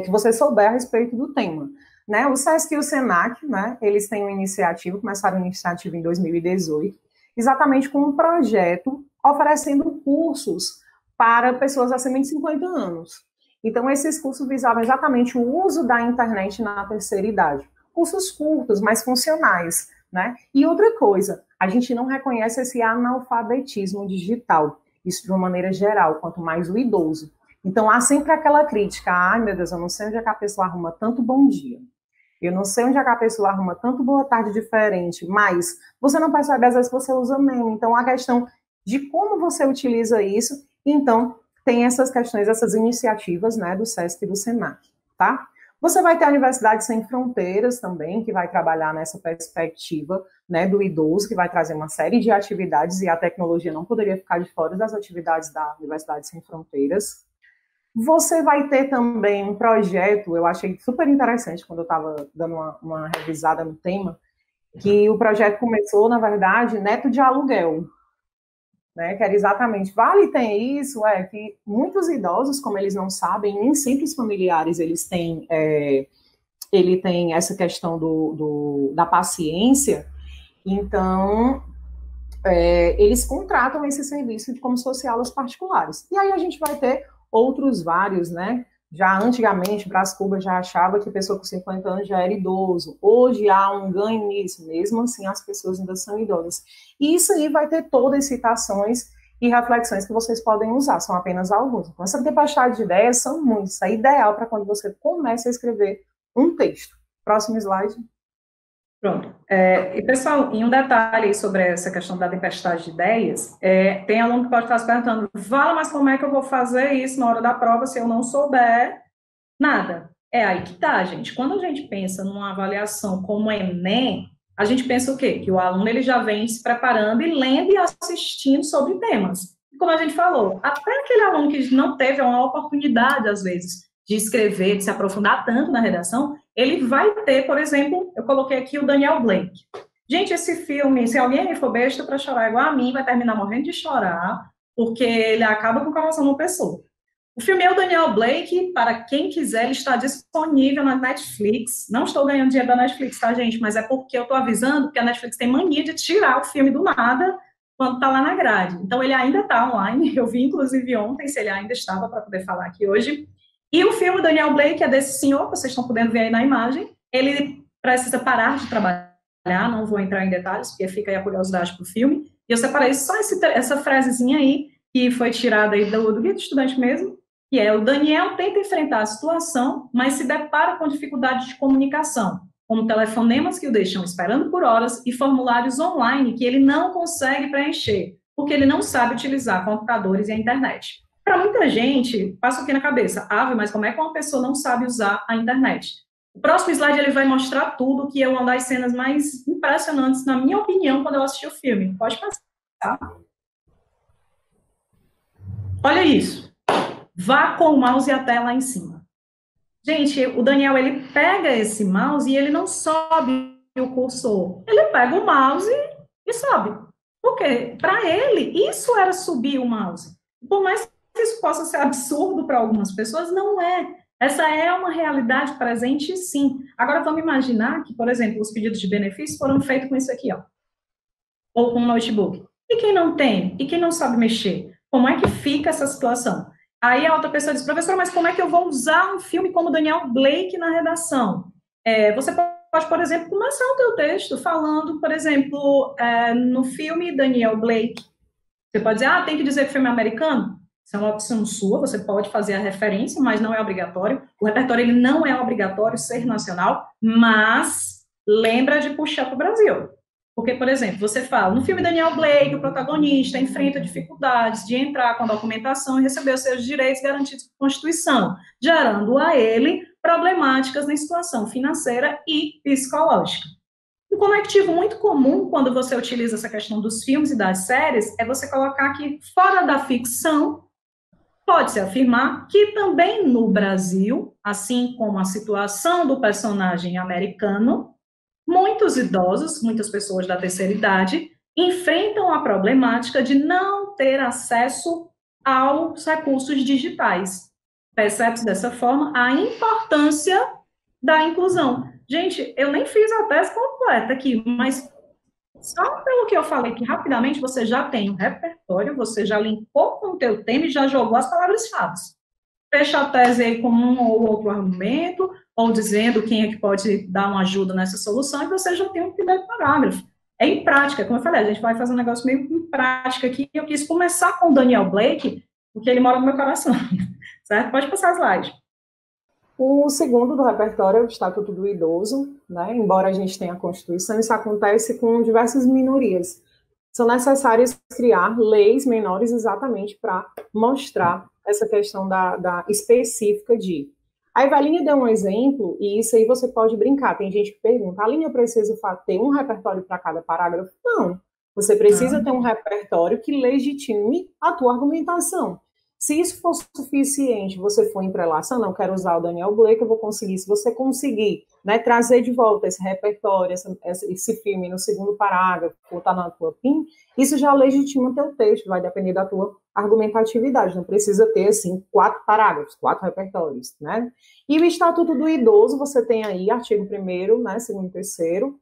que você souber a respeito do tema. Né? O SESC e o SENAC, né, eles têm uma iniciativa, começaram a iniciativa em 2018, exatamente com um projeto oferecendo cursos para pessoas acima de 50 anos. Então, esses cursos visavam exatamente o uso da internet na terceira idade. Cursos curtos, mas funcionais, né? E outra coisa, a gente não reconhece esse analfabetismo digital, isso de uma maneira geral, quanto mais o idoso. Então, há sempre aquela crítica, ai meu Deus, eu não sei onde é que a pessoa arruma tanto bom dia. Eu não sei onde é que a pessoa arruma tanto boa tarde diferente, mas você não percebe às vezes que você usa meme. Então, a questão de como você utiliza isso, então, tem essas questões, essas iniciativas, né, do SESC e do SENAC, tá? Você vai ter a Universidade Sem Fronteiras também, que vai trabalhar nessa perspectiva, né, do idoso, que vai trazer uma série de atividades, e a tecnologia não poderia ficar de fora das atividades da Universidade Sem Fronteiras. Você vai ter também um projeto, eu achei super interessante quando eu estava dando uma revisada no tema, que o projeto começou, na verdade, Neto de Aluguel, né, que era exatamente, vale tem isso, que muitos idosos, como eles não sabem, nem sempre os familiares, eles têm, ele tem essa questão da paciência, então, eles contratam esse serviço como se fosse aulas particulares. E aí a gente vai ter outros vários, né? Já antigamente, Brás Cubas já achava que a pessoa com 50 anos já era idoso. Hoje há um ganho nisso, mesmo assim as pessoas ainda são idosas. E isso aí vai ter todas as citações e reflexões que vocês podem usar, são apenas alguns. Então, essa tempestade de ideias são muitas, isso é ideal para quando você começa a escrever um texto. Próximo slide. Pronto. E, pessoal, em um detalhe sobre essa questão da tempestade de ideias, tem aluno que pode estar se perguntando, Vala, mas como é que eu vou fazer isso na hora da prova se eu não souber nada? É aí que tá, gente. Quando a gente pensa numa avaliação como o Enem, a gente pensa o quê? Que o aluno ele já vem se preparando e lendo e assistindo sobre temas. Como a gente falou, até aquele aluno que não teve uma oportunidade, às vezes, de escrever, de se aprofundar tanto na redação, ele vai ter, por exemplo, eu coloquei aqui o Daniel Blake. Gente, esse filme, se alguém for besta para chorar igual a mim, vai terminar morrendo de chorar, porque ele acaba com o coração de uma pessoa. O filme é o Daniel Blake, para quem quiser, ele está disponível na Netflix. Não estou ganhando dinheiro da Netflix, tá, gente? Mas é porque eu estou avisando que a Netflix tem mania de tirar o filme do nada quando está lá na grade. Então, ele ainda está online. Eu vi, inclusive, ontem, se ele ainda estava, para poder falar aqui hoje. E o filme Daniel Blake é desse senhor, vocês estão podendo ver aí na imagem. Ele precisa parar de trabalhar, não vou entrar em detalhes, porque fica aí a curiosidade para o filme. E eu separei só essa frasezinha aí, que foi tirada aí do Guia do Estudante mesmo, que é: o Daniel tenta enfrentar a situação, mas se depara com dificuldades de comunicação, como telefonemas que o deixam esperando por horas e formulários online que ele não consegue preencher, porque ele não sabe utilizar computadores e a internet. Para muita gente, passa aqui na cabeça, mas como é que uma pessoa não sabe usar a internet? O próximo slide ele vai mostrar tudo, que é uma das cenas mais impressionantes, na minha opinião, quando eu assisti o filme. Pode passar, tá? Olha isso. Vá com o mouse até lá em cima. Gente, o Daniel, ele pega esse mouse e ele não sobe o cursor. Ele pega o mouse e sobe. Por quê? Para ele, isso era subir o mouse. Por mais que isso possa ser absurdo para algumas pessoas, não é. Essa é uma realidade presente, sim. Agora, vamos imaginar que, por exemplo, os pedidos de benefício foram feitos com isso aqui, ó. Ou com um notebook. E quem não tem? E quem não sabe mexer? Como é que fica essa situação? Aí a outra pessoa diz, professora, mas como é que eu vou usar um filme como Daniel Blake na redação? Você pode, por exemplo, começar o teu texto falando, por exemplo, no filme Daniel Blake. Você pode dizer, tem que dizer que o filme é americano? Isso é uma opção sua, você pode fazer a referência, mas não é obrigatório. O repertório ele não é obrigatório ser nacional, mas lembra de puxar para o Brasil. Porque, por exemplo, você fala, no filme Daniel Blake, o protagonista enfrenta dificuldades de entrar com a documentação e receber os seus direitos garantidos por Constituição, gerando a ele problemáticas na situação financeira e psicológica. Um conectivo muito comum quando você utiliza essa questão dos filmes e das séries é você colocar que, fora da ficção, pode-se afirmar que também no Brasil, assim como a situação do personagem americano, muitos idosos, muitas pessoas da terceira idade, enfrentam a problemática de não ter acesso aos recursos digitais. Percebe-se dessa forma a importância da inclusão. Gente, eu nem fiz a tese completa aqui, mas só pelo que eu falei aqui rapidamente, você já tem um repertório, você já linkou com o teu tema e já jogou as palavras-chave. Fecha a tese aí com um ou outro argumento, ou dizendo quem é que pode dar uma ajuda nessa solução, e você já tem um primeiro parágrafo. É em prática, como eu falei, a gente vai fazer um negócio meio em prática aqui. Eu quis começar com o Daniel Blake, porque ele mora no meu coração, certo? Pode passar as slides. O segundo do repertório é o Estatuto do Idoso, né? Embora a gente tenha a Constituição, isso acontece com diversas minorias. São necessárias criar leis menores exatamente para mostrar essa questão da específica de... A Eveline deu um exemplo, e isso aí você pode brincar. Tem gente que pergunta, Aline, eu preciso ter um repertório para cada parágrafo? Não. Você precisa ter um repertório que legitime a tua argumentação. Se isso for suficiente, você for entrelaçando, não quero usar o Daniel Blake, eu vou conseguir. Se você conseguir, né, trazer de volta esse repertório, esse filme no segundo parágrafo, botar na tua PIN, isso já legitima o teu texto, vai depender da tua argumentatividade. Não precisa ter, assim, 4 parágrafos, 4 repertórios, né? E o Estatuto do Idoso, você tem aí artigo 1º, né, 2º e 3º,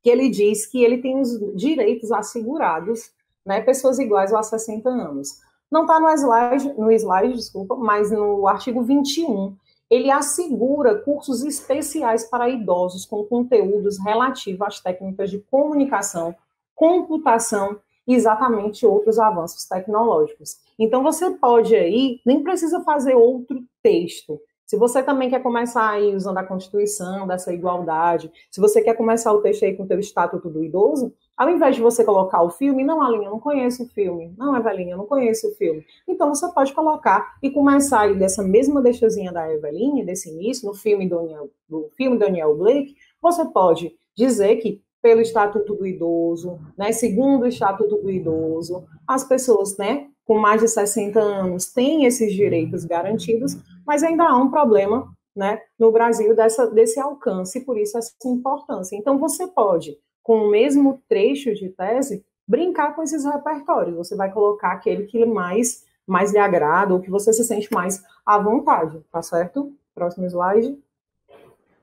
que ele diz que ele tem os direitos assegurados, né, pessoas iguais aos 60 anos. Não está no slide, desculpa, mas no artigo 21, ele assegura cursos especiais para idosos com conteúdos relativos às técnicas de comunicação, computação e exatamente outros avanços tecnológicos. Então, você pode aí, nem precisa fazer outro texto. Se você também quer começar aí usando a Constituição, dessa igualdade, se você quer começar o texto aí com o teu Estatuto do Idoso, ao invés de você colocar o filme, não, Aline, eu não conheço o filme. Não, Evelinha, eu não conheço o filme. Então, você pode colocar e começar aí dessa mesma deixazinha da Evelinha, desse início, no filme do filme Daniel Blake, você pode dizer que pelo Estatuto do Idoso, né, segundo o Estatuto do Idoso, as pessoas, né, com mais de 60 anos têm esses direitos garantidos, mas ainda há um problema, né, no Brasil desse alcance, e por isso essa importância. Então, você pode, com o mesmo trecho de tese, brincar com esses repertórios. Você vai colocar aquele que mais lhe agrada, ou que você se sente mais à vontade, tá certo? Próximo slide.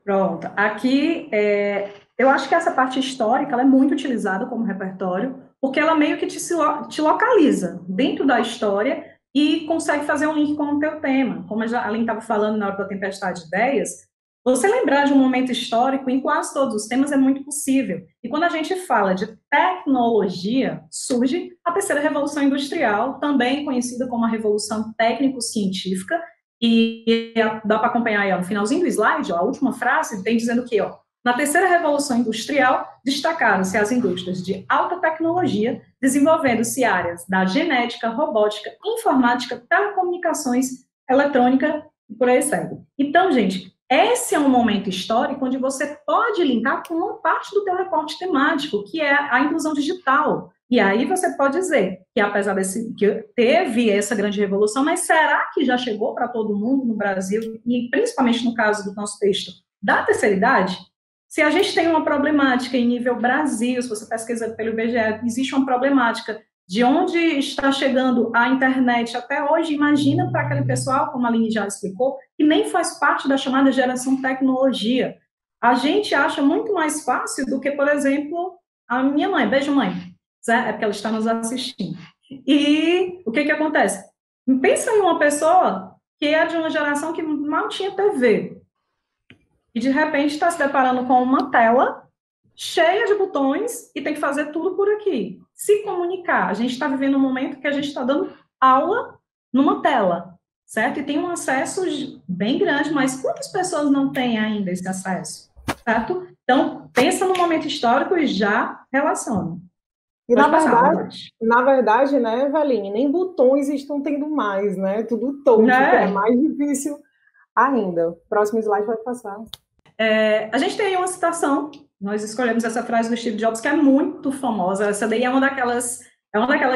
Pronto. Aqui, eu acho que essa parte histórica ela é muito utilizada como repertório, porque ela meio que te localiza dentro da história e consegue fazer um link com o teu tema. Como a Aline estava falando na hora da tempestade de ideias, você lembrar de um momento histórico em quase todos os temas é muito possível. E quando a gente fala de tecnologia, surge a terceira revolução industrial, também conhecida como a revolução técnico-científica, e dá para acompanhar aí, ó, no finalzinho do slide, ó, a última frase tem dizendo que, ó, na terceira revolução industrial, destacaram-se as indústrias de alta tecnologia, desenvolvendo-se áreas da genética, robótica, informática, telecomunicações, eletrônica e por aí segue. Então, gente, esse é um momento histórico onde você pode linkar com uma parte do teu recorte temático, que é a inclusão digital. E aí você pode dizer que, apesar que teve essa grande revolução, mas será que já chegou para todo mundo no Brasil, e principalmente no caso do nosso texto da terceira idade? Se a gente tem uma problemática em nível Brasil, se você pesquisa pelo IBGE, existe uma problemática de onde está chegando a internet até hoje, imagina para aquele pessoal, como a Aline já explicou, que nem faz parte da chamada geração tecnologia. A gente acha muito mais fácil do que, por exemplo, a minha mãe. Beijo, mãe. É porque ela está nos assistindo. E o que acontece? Pensa em uma pessoa que é de uma geração que mal tinha TV. E, de repente, está se deparando com uma tela cheia de botões e tem que fazer tudo por aqui. Se comunicar. A gente está vivendo um momento que a gente está dando aula numa tela, certo? E tem um acesso bem grande, mas quantas pessoas não têm ainda esse acesso, certo? Então, pensa no momento histórico e já relaciona. E na verdade, né, Eveline, nem botões estão tendo mais, né? Tudo touch, que é mais difícil ainda. Próximo slide vai passar. A gente tem uma citação, nós escolhemos essa frase do Steve Jobs, que é muito famosa. Essa daí é uma daquelas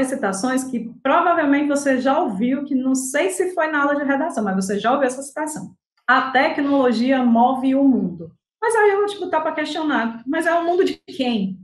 citações que provavelmente você já ouviu, que não sei se foi na aula de redação, mas você já ouviu essa citação. A tecnologia move o mundo. Mas aí eu vou te botar para questionar, mas é o mundo de quem?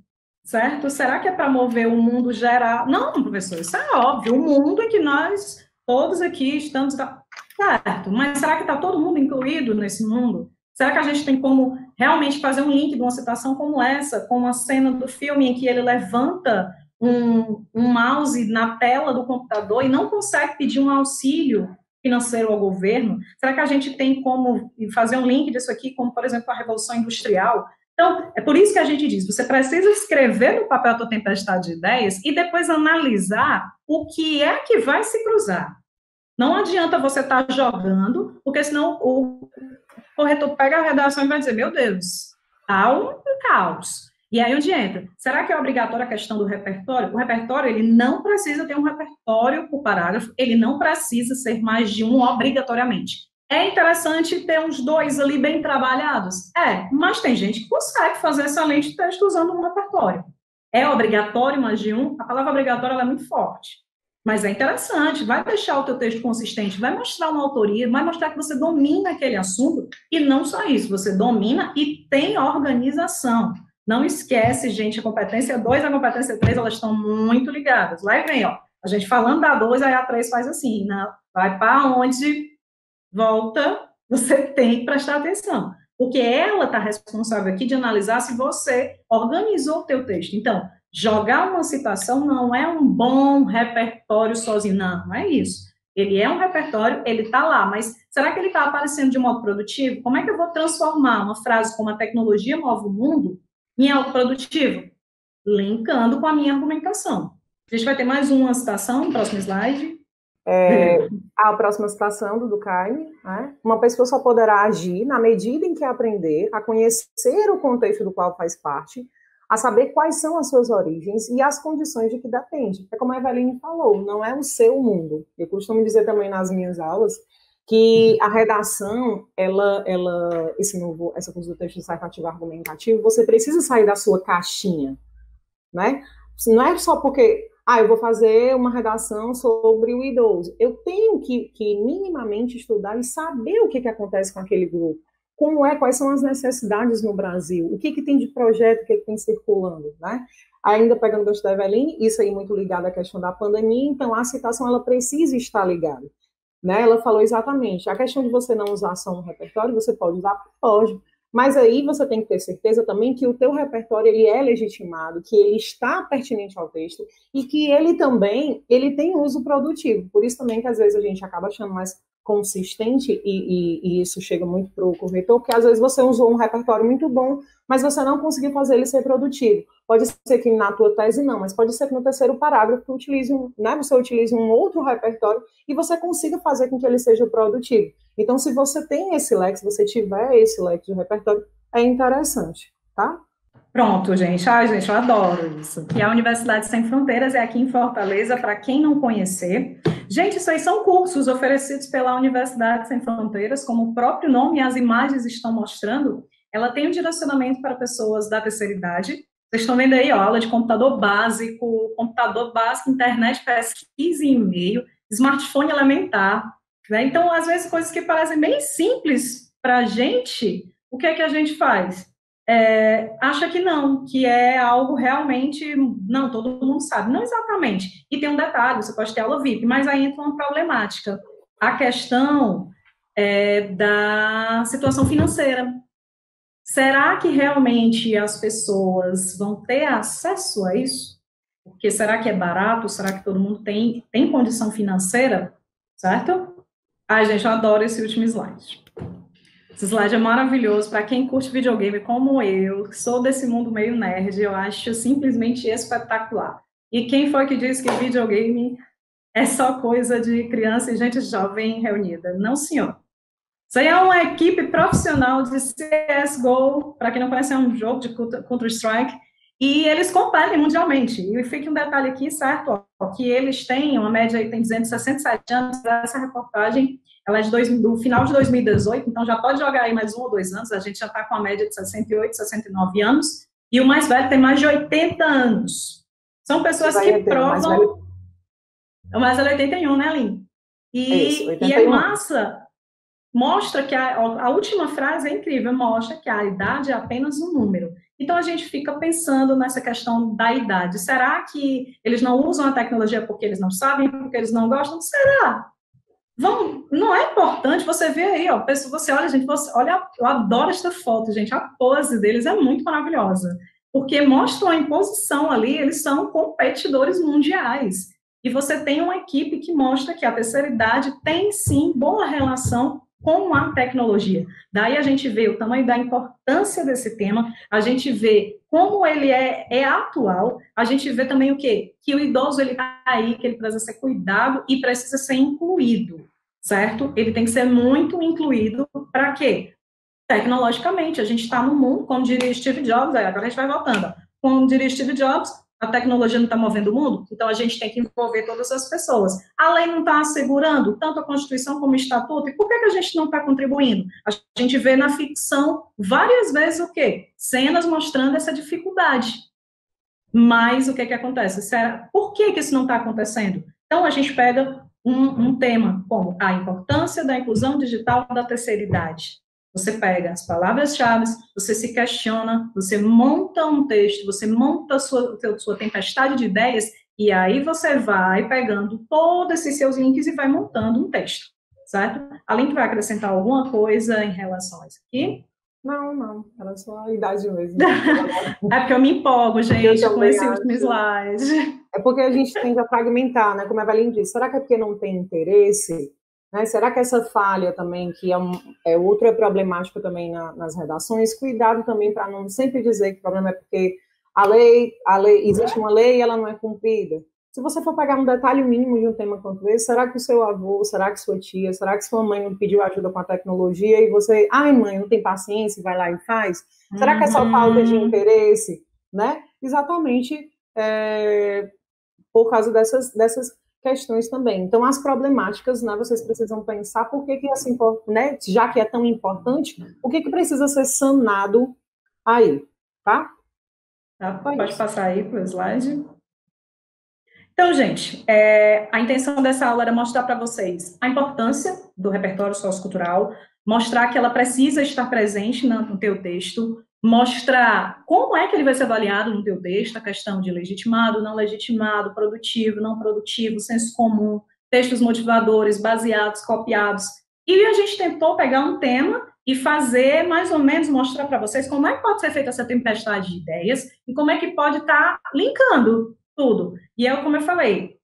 Certo? Será que é para mover o mundo geral? Não, professor, isso é óbvio. O mundo em que nós todos aqui estamos... Certo, mas será que está todo mundo incluído nesse mundo? Será que a gente tem como realmente fazer um link de uma situação como essa, com uma cena do filme em que ele levanta um mouse na tela do computador e não consegue pedir um auxílio financeiro ao governo? Será que a gente tem como fazer um link disso aqui, como, por exemplo, a Revolução Industrial? Então, é por isso que a gente diz, você precisa escrever no papel a tua tempestade de ideias e depois analisar o que é que vai se cruzar. Não adianta você estar jogando, porque senão o corretor pega a redação e vai dizer, meu Deus, tá um caos. E aí onde entra? Será que é obrigatória a questão do repertório? O repertório, ele não precisa ter um repertório por parágrafo, ele não precisa ser mais de um obrigatoriamente. É interessante ter uns 2 ali bem trabalhados? Mas tem gente que consegue fazer excelente texto usando um repertório. É obrigatório mais de um? A palavra obrigatória ela é muito forte. Mas é interessante, vai deixar o teu texto consistente, vai mostrar uma autoria, vai mostrar que você domina aquele assunto, e não só isso, você domina e tem organização. Não esquece, gente, a competência 2 e a competência 3, elas estão muito ligadas. Lá vem, ó, a gente falando da 2, aí a 3 faz assim, né? Vai para onde volta, você tem que prestar atenção. porque ela está responsável aqui de analisar se você organizou o teu texto. Então, jogar uma citação não é um bom repertório sozinho, não é isso. Ele é um repertório, ele está lá, mas será que ele está aparecendo de modo produtivo? Como é que eu vou transformar uma frase como a tecnologia move o mundo em algo produtivo? Linkando com a minha argumentação. A gente vai ter mais uma citação no próximo slide. A próxima citação do Durkheim, né? Uma pessoa só poderá agir na medida em que aprender a conhecer o contexto do qual faz parte, a saber quais são as suas origens e as condições de que depende. É como a Eveline falou, não é o seu mundo. Eu costumo dizer também nas minhas aulas que a redação, essa coisa do texto dissertativo argumentativo, você precisa sair da sua caixinha, né? Não é só porque eu vou fazer uma redação sobre o idoso. Eu tenho que minimamente estudar e saber o que acontece com aquele grupo. Quais são as necessidades no Brasil, o que tem de projeto, o que tem circulando, né? Ainda pegando o gancho da Eveline, isso aí muito ligado à questão da pandemia, então a citação ela precisa estar ligada, né? Ela falou exatamente, a questão de você não usar só um repertório, você pode usar, pode, mas aí você tem que ter certeza também que o teu repertório ele é legitimado, que ele está pertinente ao texto e que ele também tem uso produtivo. Por isso também que às vezes a gente acaba achando mais consistente e isso chega muito para o corretor, porque às vezes você usou um repertório muito bom, mas você não conseguiu fazer ele ser produtivo. Pode ser que na tua tese não, mas pode ser que no terceiro parágrafo você utilize um outro repertório e você consiga fazer com que ele seja produtivo. Então, se você tem esse leque, se você tiver esse leque de repertório, é interessante, tá? Pronto, gente. Ai, gente, eu adoro isso. E a Universidade Sem Fronteiras é aqui em Fortaleza, para quem não conhecer. Gente, isso aí são cursos oferecidos pela Universidade Sem Fronteiras, como o próprio nome e as imagens estão mostrando. Ela tem um direcionamento para pessoas da terceira idade. Vocês estão vendo aí, ó, aula de computador básico, internet, pesquisa e e-mail, smartphone elementar, né? Então, às vezes, coisas que parecem bem simples para a gente, o que é que a gente faz? Acha que não, que é algo realmente, não, todo mundo sabe. Não exatamente. E tem um detalhe, você pode ter aula VIP, mas aí entra uma problemática. A questão da situação financeira. Será que realmente as pessoas vão ter acesso a isso? Porque será que é barato? Será que todo mundo tem condição financeira? Certo? Ai, gente, eu adoro esse último slide. Esse slide é maravilhoso para quem curte videogame como eu, que sou desse mundo meio nerd, eu acho simplesmente espetacular. E quem foi que disse que videogame é só coisa de criança e gente jovem reunida? Não, senhor. Isso aí é uma equipe profissional de CSGO, para quem não conhece, é um jogo de Counter-Strike, e eles competem mundialmente. E fica um detalhe aqui, certo? Ó, que eles têm, uma média aí tem 267 anos, essa reportagem, ela é do final de 2018, então já pode jogar aí mais 1 ou 2 anos, a gente já está com a média de 68, 69 anos, e o mais velho tem mais de 80 anos. São pessoas que provam... O mais velho é 81, né, Aline? E é massa... Mostra que a última frase é incrível, mostra que a idade é apenas um número. Então, a gente fica pensando nessa questão da idade. Será que eles não usam a tecnologia porque eles não sabem, porque eles não gostam? Será? Não é importante você ver aí, ó, você olha, gente, eu adoro esta foto, gente, a pose deles é muito maravilhosa, porque mostram a imposição ali, eles são competidores mundiais. E você tem uma equipe que mostra que a terceira idade tem, sim, boa relação com a tecnologia. Daí a gente vê o tamanho da importância desse tema, a gente vê como ele é atual, a gente vê também o quê? Que o idoso, ele está aí, que ele precisa ser cuidado e precisa ser incluído, certo? Ele tem que ser muito incluído para quê? Tecnologicamente, a gente está no mundo, como diria Steve Jobs, agora a gente vai voltando, como diria Steve Jobs, a tecnologia não está movendo o mundo, então a gente tem que envolver todas as pessoas. A lei não está assegurando tanto a Constituição como o Estatuto, e por que a gente não está contribuindo? A gente vê na ficção várias vezes o quê? Cenas mostrando essa dificuldade. Mas o que acontece? Por que isso não está acontecendo? Então a gente pega um tema como a importância da inclusão digital da terceira idade. Você pega as palavras-chave, você se questiona, você monta um texto, você monta a sua tempestade de ideias, e aí você vai pegando todos esses seus links e vai montando um texto, certo? Além que vai acrescentar alguma coisa em relação a isso aqui. Não, não, era só a idade mesmo. É porque eu me empolgo, Eu gente, com também esse último acho. slide. É porque a gente tende a fragmentar, né? Como a Evelyn disse, será que é porque não tem interesse? Né? Será que essa falha também, que é outra problemática também nas redações, cuidado também para não sempre dizer que o problema é porque existe uma lei e ela não é cumprida. Se você for pegar um detalhe mínimo de um tema quanto esse, será que o seu avô, será que sua tia, será que sua mãe não pediu ajuda com a tecnologia e você, ai mãe, não tem paciência, vai lá e faz? Será que é só falta de Uhum. interesse? Né? Exatamente por causa dessas questões também. Então, as problemáticas, né, vocês precisam pensar por que assim, né, já que é tão importante, o que precisa ser sanado aí, tá? Tá, Foi pode isso. passar aí para o slide. Então, gente, a intenção dessa aula era mostrar para vocês a importância do repertório sociocultural, mostrar que ela precisa estar presente no teu texto, mostrar como é que ele vai ser avaliado no teu texto, a questão de legitimado, não legitimado, produtivo, não produtivo, senso comum, textos motivadores, baseados, copiados. E a gente tentou pegar um tema e fazer, mais ou menos, mostrar para vocês como é que pode ser feita essa tempestade de ideias e como é que pode estar linkando tudo. E eu, como eu falei,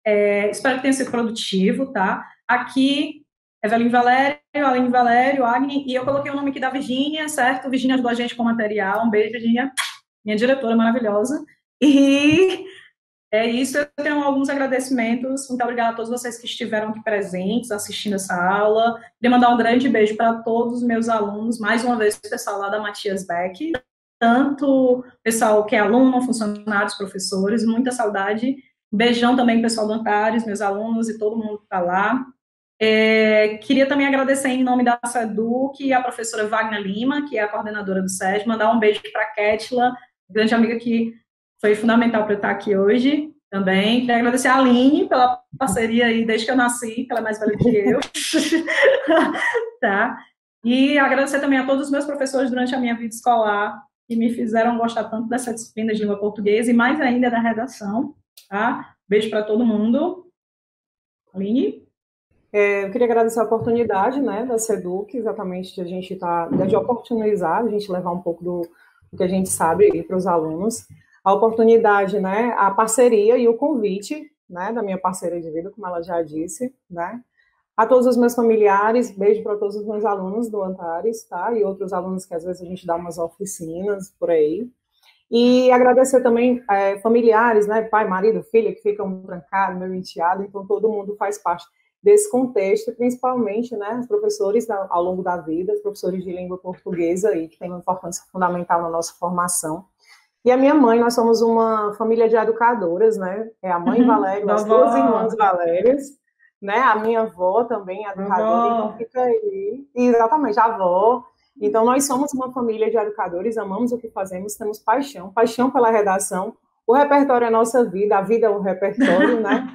espero que tenha sido produtivo, tá? Aqui, Evelyn Valério, Aline Valério, Agni, e eu coloquei o nome aqui da Virgínia, certo? Virgínia ajudou a gente com o material. Um beijo, Virgínia, minha diretora maravilhosa. E é isso, eu tenho alguns agradecimentos. Muito obrigada a todos vocês que estiveram aqui presentes, assistindo essa aula. Queria mandar um grande beijo para todos os meus alunos, mais uma vez, o pessoal lá da Matias Beck, tanto pessoal que é aluno, funcionários, professores, muita saudade. Um beijão também, pessoal do Antares, meus alunos e todo mundo que está lá. Queria também agradecer em nome da SEDUC a professora Wagner Lima, que é a coordenadora do SED, mandar um beijo para a Kétila, grande amiga que foi fundamental para eu estar aqui hoje também. Queria agradecer a Aline pela parceria aí desde que eu nasci, que ela é mais velha que eu. Tá? E agradecer também a todos os meus professores durante a minha vida escolar, que me fizeram gostar tanto dessa disciplina de língua portuguesa e mais ainda da redação. Tá? Beijo para todo mundo. Aline? Eu queria agradecer a oportunidade, né, da SEDUC, exatamente de a gente de oportunizar, a gente levar um pouco do que a gente sabe aí para os alunos. A oportunidade, né, a parceria e o convite, né, da minha parceira de vida, como ela já disse, né, a todos os meus familiares, beijo para todos os meus alunos do Antares, tá? E outros alunos que às vezes a gente dá umas oficinas por aí. E agradecer também familiares, né? Pai, marido, filha, que ficam trancados, meu enteado, então todo mundo faz parte desse contexto, principalmente, né, os professores ao longo da vida, os professores de língua portuguesa aí, que têm uma importância fundamental na nossa formação. E a minha mãe, nós somos uma família de educadoras, né? É a mãe Valério, as duas irmãs Vovó, Valérias, né? A minha avó também é educadora, então vovó. fica aí. E, exatamente, a avó. Então, nós somos uma família de educadores, amamos o que fazemos, temos paixão pela redação. O repertório é a nossa vida, a vida é o repertório, né?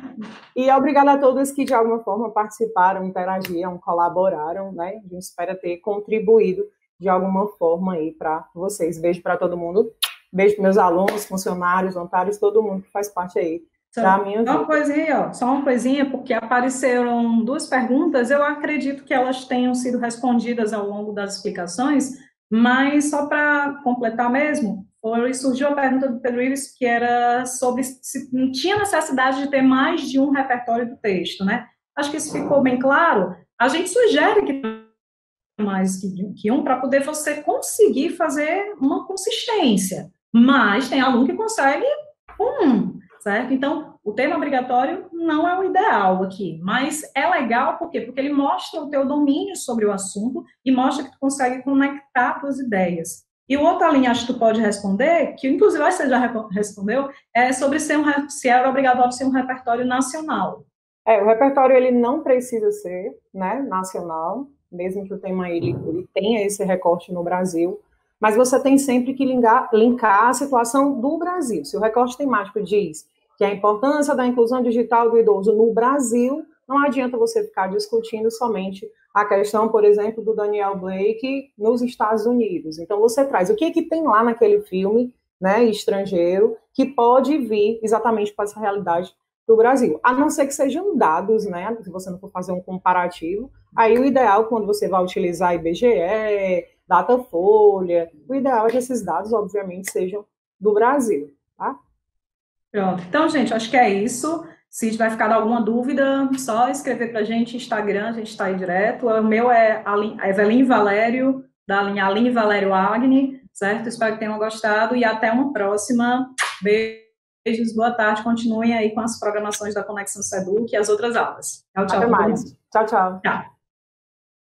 E obrigada a todos que, de alguma forma, participaram, interagiram, colaboraram, né? A gente espera ter contribuído de alguma forma aí para vocês. Beijo para todo mundo. Beijo para meus alunos, funcionários, voluntários, todo mundo que faz parte aí da Só minha uma vida. coisinha, ó, só uma coisinha, porque apareceram duas perguntas, eu acredito que elas tenham sido respondidas ao longo das explicações, mas só para completar mesmo, surgiu a pergunta do Pedro Ives, que era sobre se não tinha necessidade de ter mais de um repertório do texto, né? Acho que isso ficou bem claro. A gente sugere que mais que um para poder você conseguir fazer uma consistência, mas tem aluno que consegue certo? Então, o tema obrigatório não é o ideal aqui, mas é legal por quê? Porque ele mostra o teu domínio sobre o assunto e mostra que tu consegue conectar tuas ideias. E o outra linha, acho que tu pode responder, que inclusive você já respondeu, é sobre se era obrigatório ser um repertório nacional. O repertório ele não precisa ser, né, nacional, mesmo que o tema ele tenha esse recorte no Brasil, mas você tem sempre que linkar a situação do Brasil. Se o recorte temático diz que a importância da inclusão digital do idoso no Brasil, não adianta você ficar discutindo somente a questão, por exemplo, do Daniel Blake nos Estados Unidos. Então você traz o que tem lá naquele filme, né, estrangeiro, que pode vir exatamente para essa realidade do Brasil, a não ser que sejam dados, né? Se você não for fazer um comparativo, aí o ideal, quando você vai utilizar IBGE, Datafolha. O ideal é que esses dados, obviamente, sejam do Brasil, tá? Pronto. Então, gente, acho que é isso. Se tiver ficado alguma dúvida, só escrever para a gente, Instagram, a gente está aí direto. O meu é Eveline Valério, da linha Aline Valério Agni, certo? Espero que tenham gostado e até uma próxima. Beijos, boa tarde. Continuem aí com as programações da Conexão Seduc e as outras aulas. Tchau, tchau, Até todo mais. mundo. Tchau, tchau. Tchau.